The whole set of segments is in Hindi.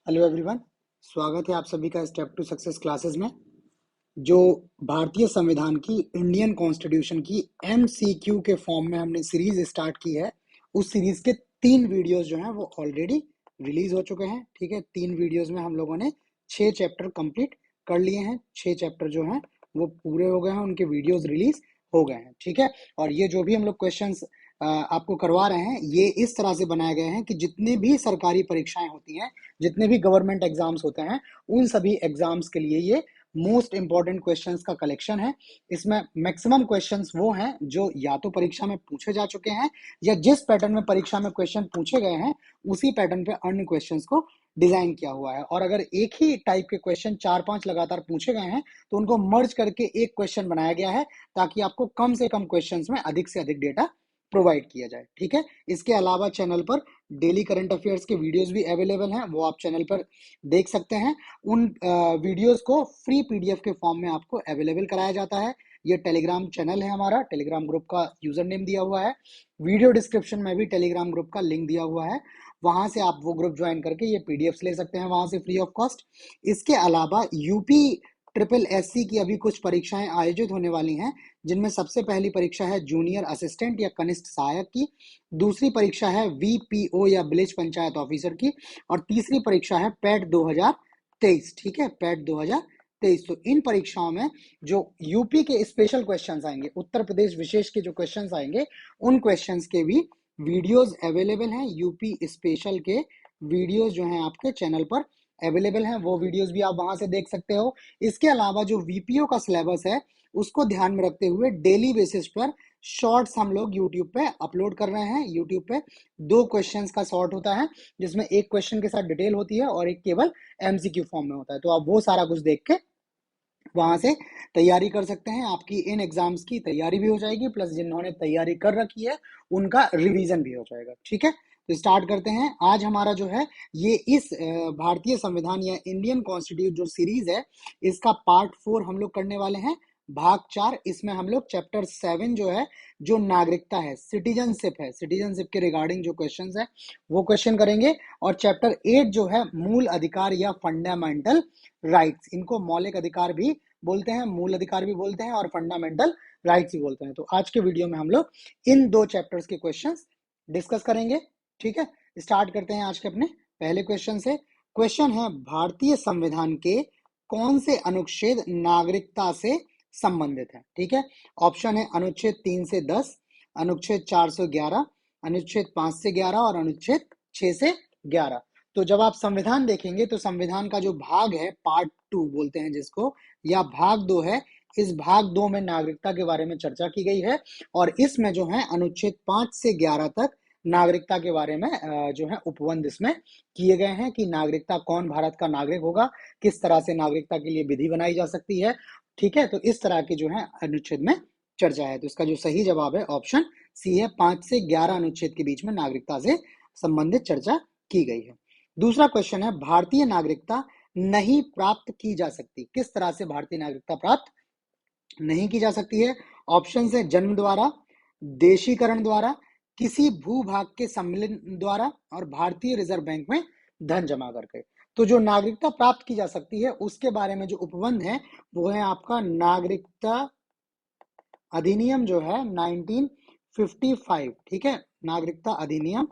Hello everyone. स्वागत है आप सभी का स्टेप टू सक्सेस क्लासेस में। जो भारतीय संविधान की, इंडियन कॉन्स्टिट्यूशन की एमसीक्यू के फॉर्म में हमने सीरीज स्टार्ट की है। उस सीरीज के 3 वीडियोस जो हैं वो ऑलरेडी रिलीज हो चुके हैं। ठीक है, 3 वीडियोस में हम लोगों ने 6 चैप्टर कंप्लीट कर लिए हैं। 6 चैप्टर जो हैं वो पूरे हो गए हैं, उनके वीडियोस रिलीज हो गए हैं। ठीक है, और ये जो भी हम लोग क्वेश्चंस आपको करवा रहे हैं, ये इस तरह से बनाए गए हैं कि जितने भी सरकारी परीक्षाएं होती हैं, जितने भी गवर्नमेंट एग्जाम्स होते हैं, उन सभी एग्जाम्स के लिए ये मोस्ट इंपॉर्टेंट क्वेश्चंस का कलेक्शन है। इसमें मैक्सिमम क्वेश्चंस वो हैं जो या तो परीक्षा में पूछे जा चुके हैं, या जिस पैटर्न में परीक्षा में क्वेश्चन पूछे गए हैं उसी पैटर्न पे अन्य क्वेश्चंस को डिजाइन किया हुआ है। और अगर एक ही टाइप के क्वेश्चन 4-5 लगातार पूछे गए हैं तो उनको मर्ज करके एक क्वेश्चन बनाया गया है, ताकि आपको कम से कम क्वेश्चंस में अधिक से अधिक डेटा प्रोवाइड किया जाए। ठीक है, इसके अलावा चैनल पर डेली करंट अफेयर्स के वीडियोस भी अवेलेबल हैं, वो आप चैनल पर देख सकते हैं। उन वीडियोस को फ्री पीडीएफ के फॉर्म में आपको अवेलेबल कराया जाता है। ये टेलीग्राम चैनल है हमारा, टेलीग्राम ग्रुप का यूजर नेम दिया हुआ है। वीडियो डिस्क्रिप्शन में भी टेलीग्राम ग्रुप का लिंक दिया हुआ है, वहां से आप वो ग्रुप ज्वाइन करके ये पीडीएफ ले सकते हैं वहां से फ्री ऑफ कॉस्ट। इसके अलावा यूपी ट्रिपल एससी की अभी कुछ परीक्षाएं आयोजित होने वाली हैं, जिनमें सबसे पहली परीक्षा है जूनियर असिस्टेंट या कनिष्ठ सहायक की, दूसरी परीक्षा है वीपीओ या विलेज पंचायत ऑफिसर की, और तीसरी परीक्षा है पैट 2023। ठीक है, पैट 2023। तो इन परीक्षाओं में जो यूपी के स्पेशल क्वेश्चंस आएंगे, उत्तर प्रदेश विशेष के जो क्वेश्चंस आएंगे, उन क्वेश्चंस के भी वीडियोस अवेलेबल हैं। यूपी स्पेशल के वीडियोस जो हैं आपके चैनल पर अवेलेबल हैं, वो वीडियोस भी आप वहां से देख सकते हो। इसके अलावा जो वीपीओ का सिलेबस है उसको ध्यान में रखते हुए डेली बेसिस पर शॉर्ट्स हम लोग यूट्यूब पे अपलोड कर रहे हैं। यूट्यूब पे 2 क्वेश्चंस का शॉर्ट होता है, जिसमें एक क्वेश्चन के साथ डिटेल होती है और एक केवल एमसीक्यू फॉर्म में होता है। तो आप वो सारा कुछ देख के वहां से तैयारी कर सकते हैं। आपकी इन एग्जाम्स की तैयारी भी हो जाएगी, प्लस जिन्होंने तैयारी कर रखी है उनका रिवीजन भी हो जाएगा। ठीक है, तो स्टार्ट करते हैं। आज हमारा जो है ये इस भारतीय संविधान या इंडियन कॉन्स्टिट्यूशन जो सीरीज है, इसका पार्ट 4 हम लोग करने वाले हैं, भाग 4। इसमें हम लोग चैप्टर 7 जो है, जो नागरिकता है, सिटीजनशिप है, सिटीजनशिप के रिगार्डिंग जो क्वेश्चंस है वो क्वेश्चन करेंगे। और चैप्टर 8 जो है मूल अधिकार या फंडामेंटल राइट्स, इनको मौलिक अधिकार भी बोलते हैं, मूल अधिकार भी बोलते हैं और फंडामेंटल राइट्स भी बोलते हैं। तो आज के वीडियो में हम लोग इन 2 चैप्टर्स के क्वेश्चंस डिस्कस करेंगे। ठीक है, स्टार्ट करते हैं आज के अपने पहले क्वेश्चन से। क्वेश्चन है, भारतीय संविधान के कौन से अनुच्छेद नागरिकता से संबंधित है? ठीक है, ऑप्शन है अनुच्छेद 3 से 10, अनुच्छेद 4 से 11, अनुच्छेद 5 से 11 और अनुच्छेद 6 से 11। तो जब आप संविधान देखेंगे तो संविधान का जो भाग है, पार्ट 2 बोलते हैं जिसको, या भाग 2 है, इस भाग 2 में नागरिकता के बारे में चर्चा की गई है। और इसमें जो है अनुच्छेद 5 से 11 तक नागरिकता के बारे में जो है उपबंध इसमें किए गए हैं कि नागरिकता, कौन भारत का नागरिक होगा, किस तरह से नागरिकता के लिए विधि बनाई जा सकती है। ठीक है, तो इस तरह की जो है अनुच्छेद में चर्चा है। तो इसका जो सही जवाब है ऑप्शन सी है, 5 से 11 अनुच्छेद के बीच में नागरिकता से संबंधित चर्चा की गई है। दूसरा क्वेश्चन है, भारतीय नागरिकता नहीं प्राप्त की जा सकती, किस तरह से भारतीय नागरिकता प्राप्त नहीं की जा सकती है? ऑप्शन है जन्म द्वारा, देशीकरण द्वारा, किसी भूभाग के सम्मिलन द्वारा, और भारतीय रिजर्व बैंक में धन जमा करके। तो जो नागरिकता प्राप्त की जा सकती है उसके बारे में जो उपबंध है वो है आपका नागरिकता अधिनियम जो है 1955। ठीक है, नागरिकता अधिनियम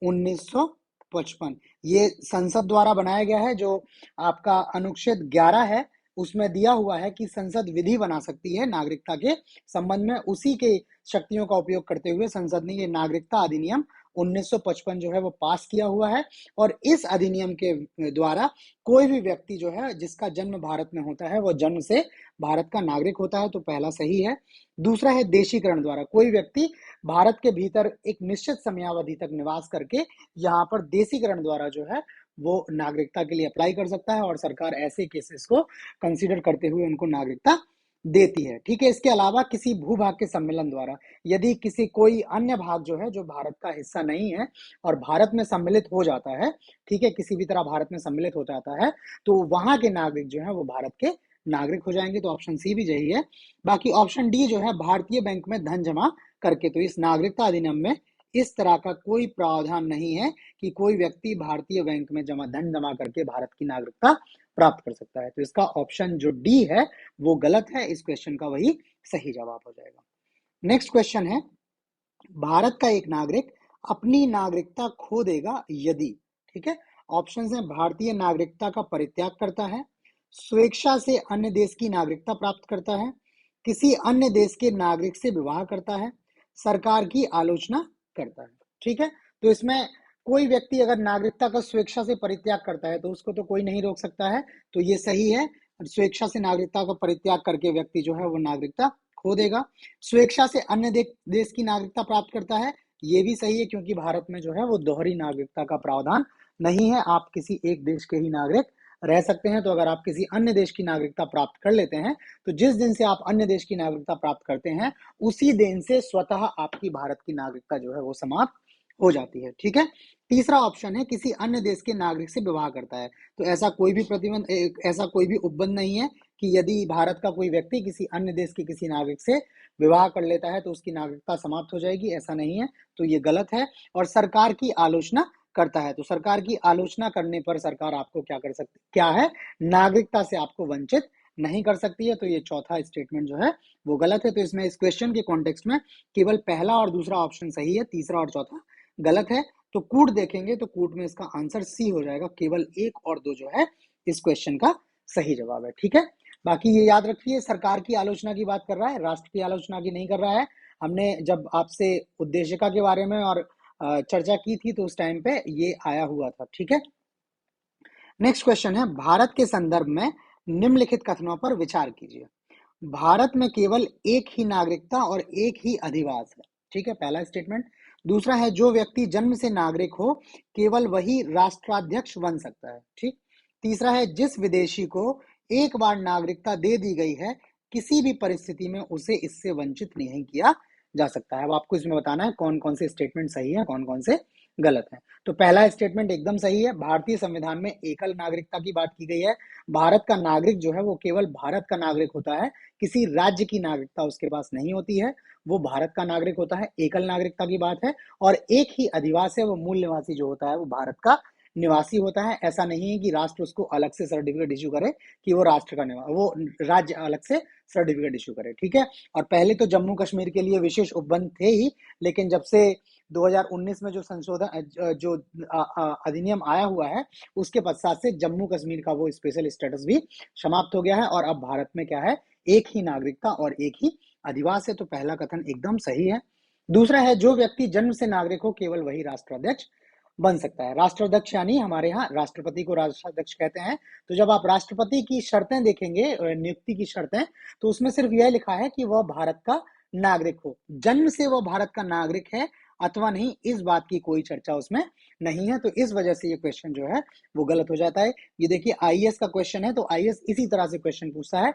1955 ये संसद द्वारा बनाया गया है। जो आपका अनुच्छेद 11 है उसमें दिया हुआ है कि संसद विधि बना सकती है नागरिकता के संबंध में, उसी के शक्तियों का उपयोग करते हुए संसद ने ये नागरिकता अधिनियम 1955 जो है वो पास किया हुआ है। और इस अधिनियम के द्वारा कोई भी व्यक्ति जो है जिसका जन्म भारत में होता है वो जन्म से भारत का नागरिक होता है। तो पहला सही है। दूसरा है देशीकरण द्वारा, कोई व्यक्ति भारत के भीतर एक निश्चित समयावधि तक निवास करके यहाँ पर देशीकरण द्वारा जो है वो नागरिकता के लिए अप्लाई कर सकता है, और सरकार ऐसे केसेस को कंसीडर करते हुए उनको नागरिकता देती है। ठीक है, इसके अलावा किसी भूभाग के सम्मेलन द्वारा, यदि किसी कोई अन्य भाग जो है जो भारत का हिस्सा नहीं है और भारत में सम्मिलित हो जाता है, ठीक है, किसी भी तरह भारत में सम्मिलित हो जाता है, तो वहां के नागरिक जो है वो भारत के नागरिक हो जाएंगे। तो ऑप्शन सी भी यही है। बाकी ऑप्शन डी जो है भारतीय बैंक में धन जमा करके, तो इस नागरिकता अधिनियम में इस तरह का कोई प्रावधान नहीं है कि कोई व्यक्ति भारतीय बैंक में धन जमा करके भारत की नागरिकता प्राप्त कर सकता है। तो इसका ऑप्शन जो डी है वो गलत है, इस क्वेश्चन का वही सही जवाब हो जाएगा। नेक्स्ट क्वेश्चन है, भारत का एक नागरिक अपनी नागरिकता खो देगा यदि, ठीक है, ऑप्शंस हैं, भारतीय नागरिकता का परित्याग करता है, स्वेच्छा से अन्य देश की नागरिकता प्राप्त करता है, किसी अन्य देश के नागरिक से विवाह करता है, सरकार की आलोचना करता है। ठीक है, तो इसमें कोई व्यक्ति अगर नागरिकता का स्वेच्छा से परित्याग करता है तो उसको तो कोई नहीं रोक सकता है, तो ये सही है। स्वेच्छा से नागरिकता का परित्याग करके व्यक्ति जो है वो नागरिकता खो देगा। स्वेच्छा से अन्य देश की नागरिकता प्राप्त करता है, ये भी सही है, क्योंकि भारत में जो है वो दोहरी नागरिकता का प्रावधान नहीं है, आप किसी एक देश के ही नागरिक रह सकते हैं। तो अगर आप किसी अन्य देश की नागरिकता प्राप्त कर लेते हैं तो जिस दिन से आप अन्य देश की नागरिकता प्राप्त करते हैं उसी दिन से स्वतः आपकी भारत की नागरिकता जो है वो समाप्त हो जाती है। ठीक है, तीसरा ऑप्शन है, किसी अन्य देश के नागरिक से विवाह करता है। तो ऐसा कोई भी प्रतिबंध, ऐसा कोई भी उपबंध नहीं है कि यदि भारत का कोई व्यक्ति किसी अन्य देश के किसी नागरिक से विवाह कर लेता है तो उसकी नागरिकता समाप्त हो जाएगी, ऐसा नहीं है, तो ये गलत है। और सरकार की आलोचना करता है, तो सरकार की आलोचना करने पर सरकार आपको क्या कर सकती, क्या है, नागरिकता से आपको वंचित नहीं कर सकती है। तो ये चौथा स्टेटमेंट जो है वो गलत है। तो इसमें इस क्वेश्चन के कॉन्टेक्स्ट में केवल पहला और दूसरा ऑप्शन सही है, तीसरा और चौथा गलत है। तो कूट देखेंगे तो कूट में इसका आंसर सी हो जाएगा, केवल 1 और 2 जो है इस क्वेश्चन का सही जवाब है। ठीक है, बाकी ये याद रखिए, सरकार की आलोचना की बात कर रहा है, राष्ट्र की आलोचना की नहीं कर रहा है। हमने जब आपसे उद्देशिका के बारे में और चर्चा की थी तो उस टाइम पे ये आया हुआ था। ठीक है, नेक्स्ट क्वेश्चन है, भारत के संदर्भ में निम्नलिखित कथनों पर विचार कीजिए। भारत में केवल एक ही नागरिकता और एक ही अधिवास है। ठीक है, पहला स्टेटमेंट। दूसरा है, जो व्यक्ति जन्म से नागरिक हो केवल वही राष्ट्राध्यक्ष बन सकता है। ठीक। तीसरा है, जिस विदेशी को एक बार नागरिकता दे दी गई है किसी भी परिस्थिति में उसे इससे वंचित नहीं किया जा सकता है। अब आपको इसमें बताना है कौन कौन से स्टेटमेंट सही है, कौन कौन से गलत है। तो पहला स्टेटमेंट एकदम सही है, भारतीय संविधान में एकल नागरिकता की बात की गई है। भारत का नागरिक जो है वो केवल भारत का नागरिक होता है, किसी राज्य की नागरिकता उसके पास नहीं होती है, वो भारत का नागरिक होता है, एकल नागरिकता की बात है। और एक ही अधिवास है, वो मूल निवासी जो होता है वो भारत का निवासी होता है। ऐसा नहीं है कि राष्ट्र उसको अलग से सर्टिफिकेट इश्यू करे कि वो राष्ट्र का निवासी, वो राज्य अलग से सर्टिफिकेट इश्यू करे। ठीक है, और पहले तो जम्मू कश्मीर के लिए विशेष उपबंध थे ही, लेकिन जब से 2019 में जो संशोधन जो अधिनियम आया हुआ है उसके पश्चात से जम्मू कश्मीर का वो स्पेशल स्टेटस भी समाप्त हो गया है और अब भारत में क्या है, एक ही नागरिकता और एक ही अधिवास है। तो पहला कथन एकदम सही है। दूसरा है, जो व्यक्ति जन्म से नागरिक हो केवल वही राष्ट्राध्यक्ष बन सकता है। राष्ट्राध्यक्ष यानी हमारे यहाँ राष्ट्रपति को राष्ट्राध्यक्ष कहते हैं। तो जब आप राष्ट्रपति की शर्तें देखेंगे, नियुक्ति की शर्तें, तो उसमें सिर्फ यह लिखा है कि वह भारत का नागरिक हो, जन्म से वह भारत का नागरिक है अथवा नहीं, इस बात की कोई चर्चा उसमें नहीं है। तो इस वजह से ये क्वेश्चन जो है वो गलत हो जाता है। ये देखिए आईएएस का क्वेश्चन है, तो आईएएस इसी तरह से क्वेश्चन पूछता है,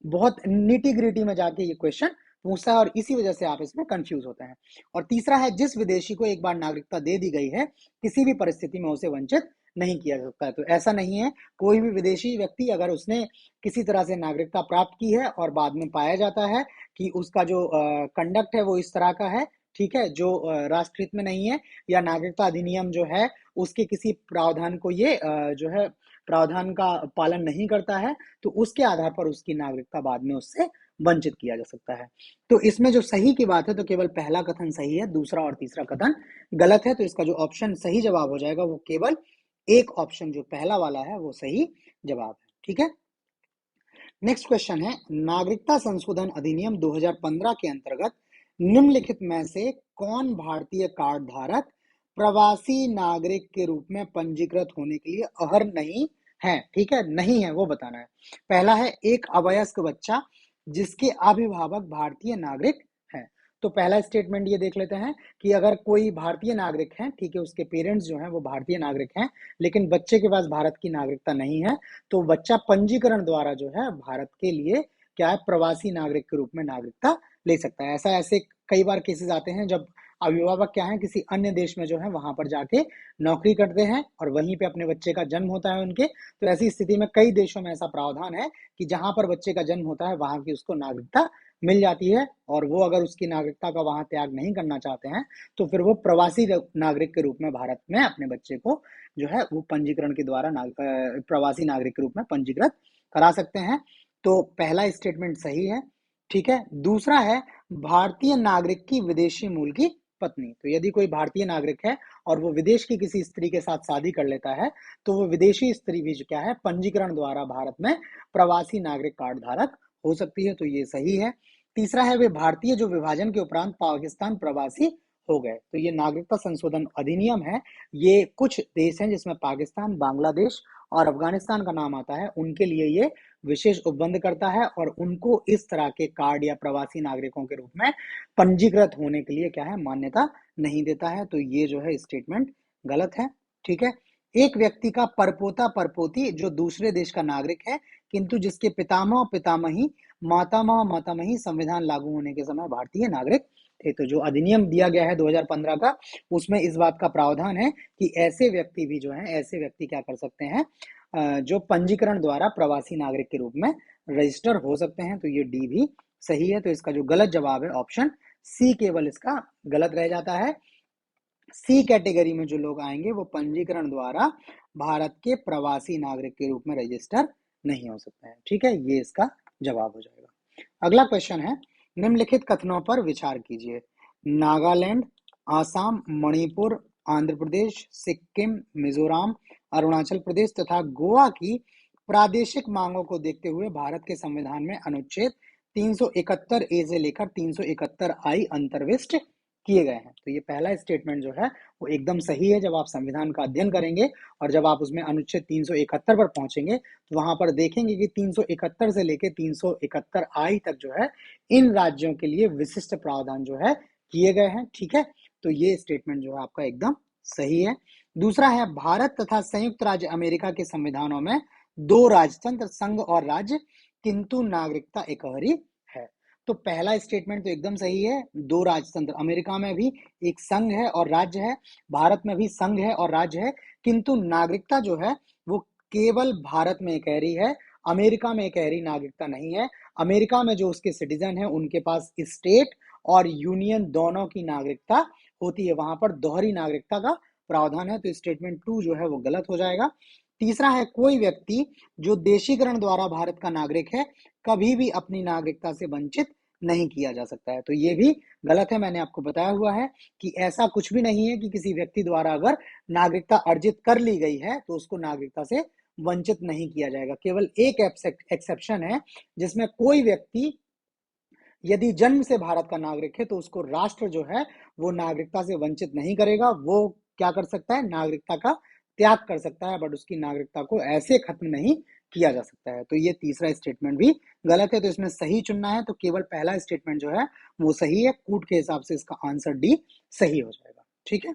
बहुत निटी ग्रिटी में जाके ये क्वेश्चन पूछता है और इसी वजह से आप इसमें कंफ्यूज होते हैं। और तीसरा है, जिस विदेशी को एक बार नागरिकता दे दी गई है किसी भी परिस्थिति में उसे वंचित नहीं किया जा सकता है। तो ऐसा नहीं है, कोई भी विदेशी व्यक्ति अगर उसने किसी तरह से नागरिकता प्राप्त की है और बाद में पाया जाता है कि उसका जो कंडक्ट है वो इस तरह का है, ठीक है, जो राष्ट्रहित में नहीं है, या नागरिकता अधिनियम जो है उसके किसी प्रावधान को ये जो है प्रावधान का पालन नहीं करता है, तो उसके आधार पर उसकी नागरिकता बाद में उससे वंचित किया जा सकता है। तो इसमें जो सही की बात है तो केवल पहला कथन सही है, दूसरा और तीसरा कथन गलत है। तो इसका जो ऑप्शन सही जवाब हो जाएगा वो केवल एक ऑप्शन जो पहला वाला है वो सही जवाब है। ठीक है, नेक्स्ट क्वेश्चन है, नागरिकता संशोधन अधिनियम 2015 के अंतर्गत निम्नलिखित में से कौन भारतीय कार्ड धारक प्रवासी नागरिक के रूप में पंजीकृत होने के लिए अर्ह नहीं है। ठीक है, नहीं है वो बताना है। पहला है, एक अवयस्क बच्चा जिसके अभिभावक भारतीय नागरिक हैं। तो पहला स्टेटमेंट ये देख लेते हैं कि अगर कोई भारतीय नागरिक है, ठीक है, उसके पेरेंट्स जो हैं वो भारतीय नागरिक हैं, लेकिन बच्चे के पास भारत की नागरिकता नहीं है, तो बच्चा पंजीकरण द्वारा जो है भारत के लिए क्या है, प्रवासी नागरिक के रूप में नागरिकता ले सकता है। ऐसे कई बार केसेस आते हैं जब अभिभावक क्या है, किसी अन्य देश में जो है वहां पर जाके नौकरी करते हैं और वहीं पे अपने बच्चे का जन्म होता है उनके। तो ऐसी स्थिति में कई देशों में ऐसा प्रावधान है कि जहां पर बच्चे का जन्म होता है वहां की उसको नागरिकता मिल जाती है और वो अगर उसकी नागरिकता का वहां त्याग नहीं करना चाहते हैं तो फिर वो प्रवासी नागरिक के रूप में भारत में अपने बच्चे को जो है वो पंजीकरण के द्वारा प्रवासी नागरिक के रूप में पंजीकृत करा सकते हैं। तो पहला स्टेटमेंट सही है। ठीक है, दूसरा है भारतीय नागरिक की विदेशी मूल की पत्नी। तो यदि कोई भारतीय नागरिक है और वो विदेश की किसी स्त्री के साथ शादी कर लेता है तो वो विदेशी स्त्री भी क्या है, पंजीकरण द्वारा भारत में प्रवासी नागरिक कार्ड धारक हो सकती है। तो ये सही है। तीसरा है वे भारतीय जो विभाजन के उपरांत पाकिस्तान प्रवासी हो गए। तो ये नागरिकता संशोधन अधिनियम है, ये कुछ देश हैं जिसमें पाकिस्तान, बांग्लादेश और अफगानिस्तान का नाम आता है, उनके लिए ये विशेष उपबंध करता है और उनको इस तरह के कार्ड या प्रवासी नागरिकों के रूप में पंजीकृत होने के लिए क्या है, मान्यता नहीं देता है। तो ये जो है स्टेटमेंट गलत है। ठीक है, एक व्यक्ति का परपोता परपोती जो दूसरे देश का नागरिक है किंतु जिसके पितामह पितामही मातामह मातामही संविधान लागू होने के समय भारतीय नागरिक थे। तो जो अधिनियम दिया गया है 2015 का, उसमें इस बात का प्रावधान है कि ऐसे व्यक्ति भी जो है, ऐसे व्यक्ति क्या कर सकते हैं, जो पंजीकरण द्वारा प्रवासी नागरिक के रूप में रजिस्टर हो सकते हैं। तो ये डी भी सही है। तो इसका जो गलत जवाब है ऑप्शन सी केवल इसका गलत रह जाता है। सी कैटेगरी में जो लोग आएंगे वो पंजीकरण द्वारा भारत के प्रवासी नागरिक के रूप में रजिस्टर नहीं हो सकते हैं। ठीक है, ये इसका जवाब हो जाएगा। अगला क्वेश्चन है, निम्नलिखित कथनों पर विचार कीजिए। नागालैंड, आसाम, मणिपुर, आंध्र प्रदेश, सिक्किम, मिजोरम, अरुणाचल प्रदेश तथा गोवा की प्रादेशिक मांगों को देखते हुए भारत के संविधान में अनुच्छेद 371 ए से लेकर 371 आई अंतर्विष्ट किए गए हैं। तो ये पहला स्टेटमेंट जो है वो एकदम सही है। जब आप संविधान का अध्ययन करेंगे और जब आप उसमें अनुच्छेद 371 पर पहुंचेंगे तो वहां पर देखेंगे कि 371 से लेकर 371 आई तक जो है इन राज्यों के लिए विशिष्ट प्रावधान जो है किए गए हैं। ठीक है, तो ये स्टेटमेंट जो है आपका एकदम सही है। दूसरा है, भारत तथा संयुक्त राज्य अमेरिका के संविधानों में दो राजतंत्र, संघ और राज्य, किंतु नागरिकता एकहरी है। तो पहला स्टेटमेंट तो एकदम सही है। दो राजतंत्र, अमेरिका में भी एक संघ है और राज्य है, भारत में भी संघ है और राज्य है, किंतु नागरिकता जो है वो केवल भारत में एकहरी है, अमेरिका में एकहरी नागरिकता नहीं है। अमेरिका में जो उसके सिटीजन है उनके पास स्टेट और यूनियन दोनों की नागरिकता होती है, वहां पर दोहरी नागरिकता का प्रावधान है। तो स्टेटमेंट 2 जो है वो गलत हो जाएगा। तीसरा है, कोई व्यक्ति जो देशीकरण द्वारा भारत का नागरिक है कभी भी अपनी नागरिकता से वंचित नहीं किया जा सकता है। तो ये भी गलत है। मैंने आपको बताया हुआ है कि ऐसा कुछ भी नहीं है कि किसी व्यक्ति द्वारा अगर नागरिकता अर्जित कर ली गई है तो उसको नागरिकता से वंचित नहीं किया जाएगा। केवल एक एक्सेप्शन है जिसमें कोई व्यक्ति यदि जन्म से भारत का नागरिक है तो उसको राष्ट्र जो है वो नागरिकता से वंचित नहीं करेगा। वो क्या कर सकता है, नागरिकता का त्याग कर सकता है, बट उसकी नागरिकता को ऐसे खत्म नहीं किया जा सकता है। तो ये तीसरा स्टेटमेंट भी गलत है। तो इसमें सही चुनना है, तो केवल पहला स्टेटमेंट जो है वो सही है। कूट के हिसाब से इसका आंसर डी सही हो जाएगा। ठीक है,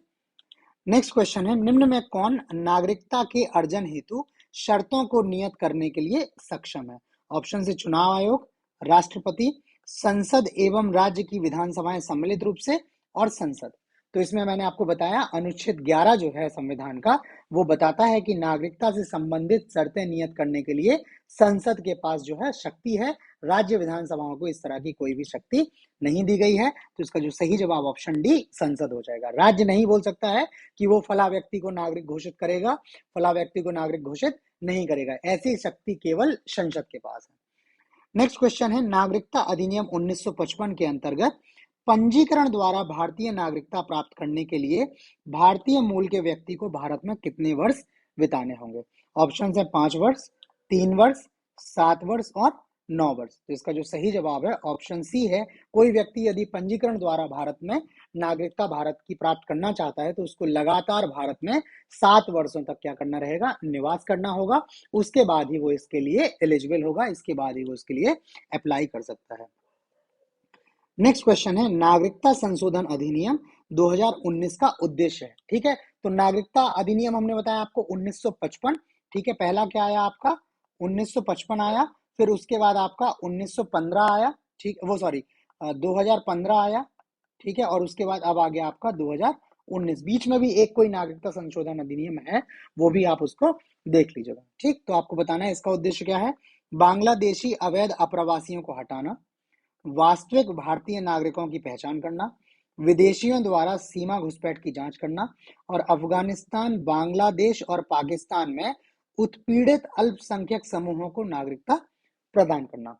नेक्स्ट क्वेश्चन है, निम्न में कौन नागरिकता के अर्जन हेतु शर्तों को नियत करने के लिए सक्षम है? ऑप्शन से चुनाव आयोग, राष्ट्रपति, संसद एवं राज्य की विधानसभाएं सम्मिलित रूप से और संसद। तो इसमें मैंने आपको बताया अनुच्छेद 11 जो है संविधान का वो बताता है कि नागरिकता से संबंधित शर्तें नियत करने के लिए संसद के पास जो है शक्ति है, राज्य विधानसभाओं को इस तरह की कोई भी शक्ति नहीं दी गई है। तो इसका जो सही जवाब ऑप्शन डी संसद हो जाएगा। राज्य नहीं बोल सकता है कि वो फला व्यक्ति को नागरिक घोषित करेगा, फला व्यक्ति को नागरिक घोषित नहीं करेगा, ऐसी शक्ति केवल संसद के पास है। नेक्स्ट क्वेश्चन है, नागरिकता अधिनियम 1955 के अंतर्गत पंजीकरण द्वारा भारतीय नागरिकता प्राप्त करने के लिए भारतीय मूल के व्यक्ति को भारत में कितने वर्ष बिताने होंगे? ऑप्शन है 5 वर्ष, 3 वर्ष, 7 वर्ष और 9 वर्ष। तो इसका जो सही जवाब है ऑप्शन सी है। कोई व्यक्ति यदि पंजीकरण द्वारा भारत में नागरिकता भारत की प्राप्त करना चाहता है तो उसको लगातार भारत में 7 वर्षों तक क्या करना रहेगा, निवास करना होगा। उसके बाद ही वो इसके लिए एलिजिबल होगा, इसके बाद ही वो इसके लिए अप्लाई कर सकता है। नेक्स्ट क्वेश्चन है, नागरिकता संशोधन अधिनियम 2019 का उद्देश्य है। ठीक है, तो नागरिकता अधिनियम हमने बताया आपको 1955। ठीक है, पहला क्या आया आपका 1955 आया, फिर उसके बाद आपका 1915 आया, ठीक वो सॉरी 2015 आया। ठीक है, और उसके बाद अब आ गया आपका 2019। बीच में भी एक कोई नागरिकता संशोधन अधिनियम है, वो भी आप उसको देख लीजिएगा। ठीक, तो आपको बताना है इसका उद्देश्य क्या है। बांग्लादेशी अवैध अप्रवासियों को हटाना, वास्तविक भारतीय नागरिकों की पहचान करना, विदेशियों द्वारा सीमा घुसपैठ की जांच करना और अफगानिस्तान, बांग्लादेश और पाकिस्तान में उत्पीड़ित अल्पसंख्यक समूहों को नागरिकता प्रदान करना।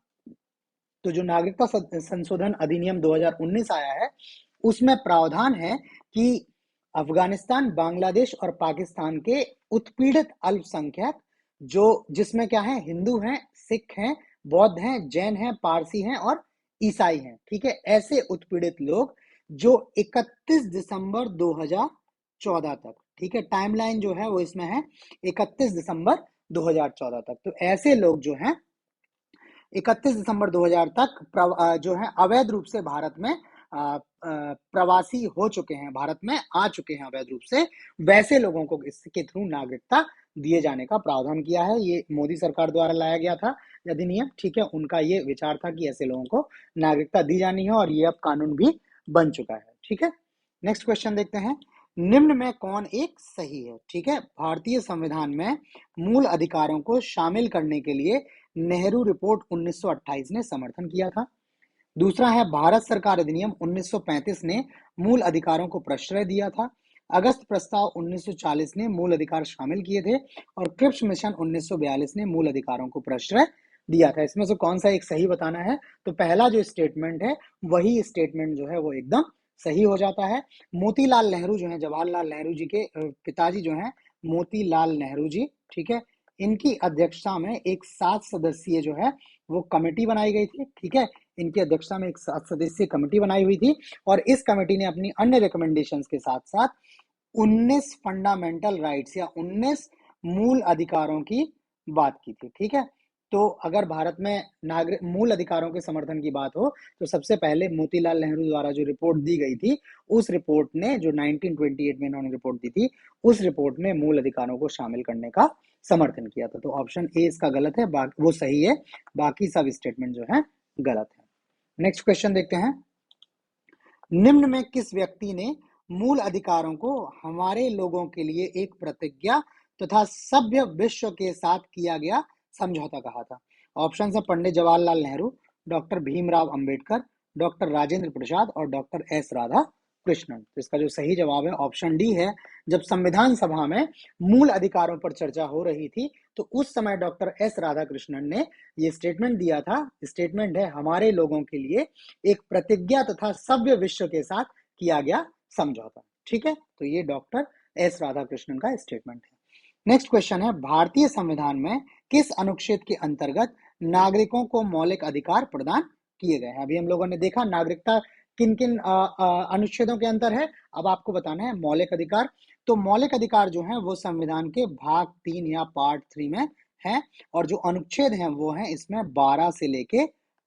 तो जो नागरिकता संशोधन अधिनियम 2019 आया है, उसमें प्रावधान है कि अफगानिस्तान, बांग्लादेश और पाकिस्तान के उत्पीड़ित अल्पसंख्यक, जो जिसमें क्या है, हिंदू हैं, सिख हैं, बौद्ध हैं, जैन हैं, पारसी हैं और ईसाई हैं, ठीक है, ऐसे उत्पीड़ित लोग जो 31 दिसंबर 2014 तक, ठीक है, टाइमलाइन जो है वो इसमें है 31 दिसंबर 2014 तक, तो ऐसे लोग जो हैं 31 दिसंबर 2000 तक जो है अवैध रूप से भारत में प्रवासी हो चुके हैं, भारत में आ चुके हैं अवैध रूप से, वैसे लोगों को इसके थ्रू नागरिकता दिए जाने का प्रावधान किया है। ये मोदी सरकार द्वारा लाया गया था अधिनियम, ठीक है, उनका ये विचार था कि ऐसे लोगों को नागरिकता दी जानी है और ये अब कानून भी बन चुका है, ठीक है। नेक्स्ट क्वेश्चन देखते हैं, निम्न में कौन एक सही है, ठीक है। भारतीय संविधान में मूल अधिकारों को शामिल करने के लिए नेहरू रिपोर्ट 1928 ने समर्थन किया था। दूसरा है, भारत सरकार अधिनियम 1935 ने मूल अधिकारों को प्रश्रय दिया था। अगस्त प्रस्ताव 1940 ने मूल अधिकार शामिल किए थे और क्रिप्स मिशन 1942 ने मूल अधिकारों को प्रश्रय दिया था। इसमें से कौन सा एक सही बताना है, तो पहला जो स्टेटमेंट है वही स्टेटमेंट जो है वो एकदम सही हो जाता है। मोतीलाल नेहरू जो है, जवाहरलाल नेहरू जी के पिताजी जो हैं मोतीलाल नेहरू जी, ठीक है, इनकी अध्यक्षता में एक 7 सदस्यीय जो है वो कमेटी बनाई गई थी, ठीक है, इनकी अध्यक्षता में एक 7 सदस्यीय कमेटी बनाई हुई थी और इस कमेटी ने अपनी अन्य रिकमेंडेशंस के साथ साथ 19 फंडामेंटल राइट्स या 19 मूल अधिकारों की बात की थी, ठीक है। तो अगर भारत में नागरिक मूल अधिकारों के समर्थन की बात हो तो सबसे पहले मोतीलाल नेहरू द्वारा जो रिपोर्ट दी गई थी, उस रिपोर्ट ने, जो 1928 में इन्होंने रिपोर्ट दी थी, उस रिपोर्ट ने मूल अधिकारों को शामिल करने का समर्थन किया था। तो ऑप्शन ए इसका गलत है, वो सही है, बाकी सब स्टेटमेंट जो है गलत है। नेक्स्ट क्वेश्चन देखते हैं, निम्न में किस व्यक्ति ने मूल अधिकारों को हमारे लोगों के लिए एक प्रतिज्ञा तथा सभ्य विश्व के साथ किया गया समझौता कहा था? ऑप्शन है पंडित जवाहरलाल नेहरू, डॉक्टर भीमराव अंबेडकर, डॉक्टर राजेंद्र प्रसाद और डॉक्टर एस राधा कृष्णन। तो इसका जो सही जवाब है ऑप्शन डी है। जब संविधान सभा में मूल अधिकारों पर चर्चा हो रही थी तो उस समय डॉक्टर एस राधा कृष्णन ने ये स्टेटमेंट दिया था, स्टेटमेंट है हमारे लोगों के लिए एक प्रतिज्ञा तथा सभ्य विश्व के साथ किया गया समझौता, ठीक है। तो ये डॉक्टर एस राधाकृष्णन का स्टेटमेंट है। नेक्स्ट क्वेश्चन है, भारतीय संविधान में किस अनुच्छेद के अंतर्गत नागरिकों को मौलिक अधिकार प्रदान किए गए हैं? अभी हम लोगों ने देखा नागरिकता किन किन अनुच्छेदों के अंतर है, अब आपको बताना है मौलिक अधिकार। तो मौलिक अधिकार जो है वो संविधान के भाग 3 या पार्ट 3 में है और जो अनुच्छेद हैं वो हैं इसमें 12 से लेके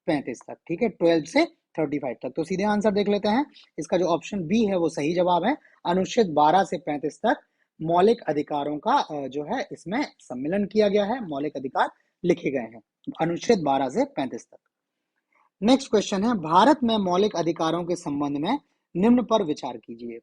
35 तक, ठीक है, 12 से 35 तक। तो सीधे आंसर देख लेते हैं, इसका जो ऑप्शन बी है वो सही जवाब है। अनुच्छेद 12 से 35 तक मौलिक अधिकारों का जो है इसमें सम्मिलन किया गया है, मौलिक अधिकार लिखे गए हैं अनुच्छेद 12 से 35 तक। नेक्स्ट क्वेश्चन है, भारत में मौलिक अधिकारों के संबंध में निम्न पर विचार कीजिए।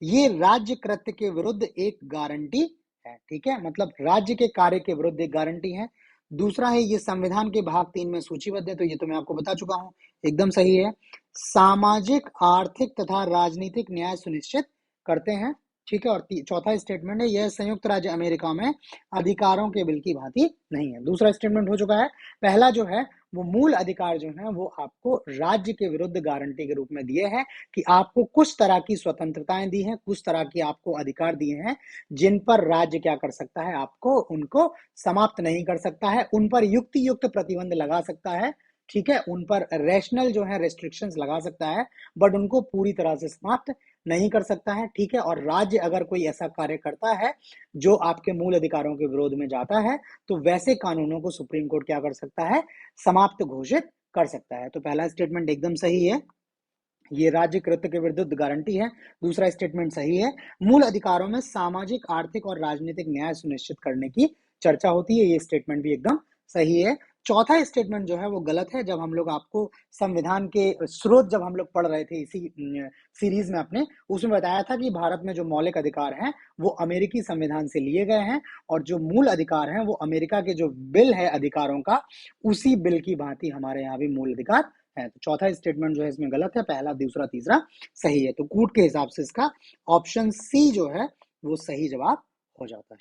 ये राज्य कृत्य के विरुद्ध एक गारंटी है, ठीक है, मतलब राज्य के कार्य के विरुद्ध एक गारंटी है। दूसरा है ये संविधान के भाग 3 में सूचीबद्ध है, तो ये तो मैं आपको बता चुका हूं, एकदम सही है। सामाजिक, आर्थिक तथा राजनीतिक न्याय सुनिश्चित करते हैं, ठीक है। और चौथा स्टेटमेंट है, यह संयुक्त राज्य अमेरिका में अधिकारों के बिल की भांति नहीं है। दूसरा स्टेटमेंट हो चुका है। पहला जो है वो मूल अधिकार जो है वो आपको राज्य के विरुद्ध गारंटी के रूप में दिए हैं कि आपको कुछ तरह की स्वतंत्रताएं दी हैं, कुछ तरह की आपको अधिकार दिए हैं जिन पर राज्य क्या कर सकता है, आपको उनको समाप्त नहीं कर सकता है, उन पर युक्ति युक्त प्रतिबंध लगा सकता है, ठीक है, उन पर रैशनल जो है रेस्ट्रिक्शंस लगा सकता है, बट उनको पूरी तरह से समाप्त नहीं कर सकता है, ठीक है। और राज्य अगर कोई ऐसा कार्य करता है जो आपके मूल अधिकारों के विरोध में जाता है तो वैसे कानूनों को सुप्रीम कोर्ट क्या कर सकता है, समाप्त घोषित कर सकता है। तो पहला स्टेटमेंट एकदम सही है, ये राज्य कृत्य के विरुद्ध गारंटी है। दूसरा स्टेटमेंट सही है, मूल अधिकारों में सामाजिक, आर्थिक और राजनीतिक न्याय सुनिश्चित करने की चर्चा होती है, ये स्टेटमेंट भी एकदम सही है। चौथा स्टेटमेंट जो है वो गलत है। जब हम लोग आपको संविधान के स्रोत जब हम लोग पढ़ रहे थे इसी सीरीज में अपने, उसमें बताया था कि भारत में जो मौलिक अधिकार हैं वो अमेरिकी संविधान से लिए गए हैं और जो मूल अधिकार हैं वो अमेरिका के जो बिल है अधिकारों का, उसी बिल की भांति हमारे यहाँ भी मूल अधिकार है। तो चौथा स्टेटमेंट जो है इसमें गलत है, पहला, दूसरा, तीसरा सही है। तो कूट के हिसाब से इसका ऑप्शन सी जो है वो सही जवाब हो जाता है।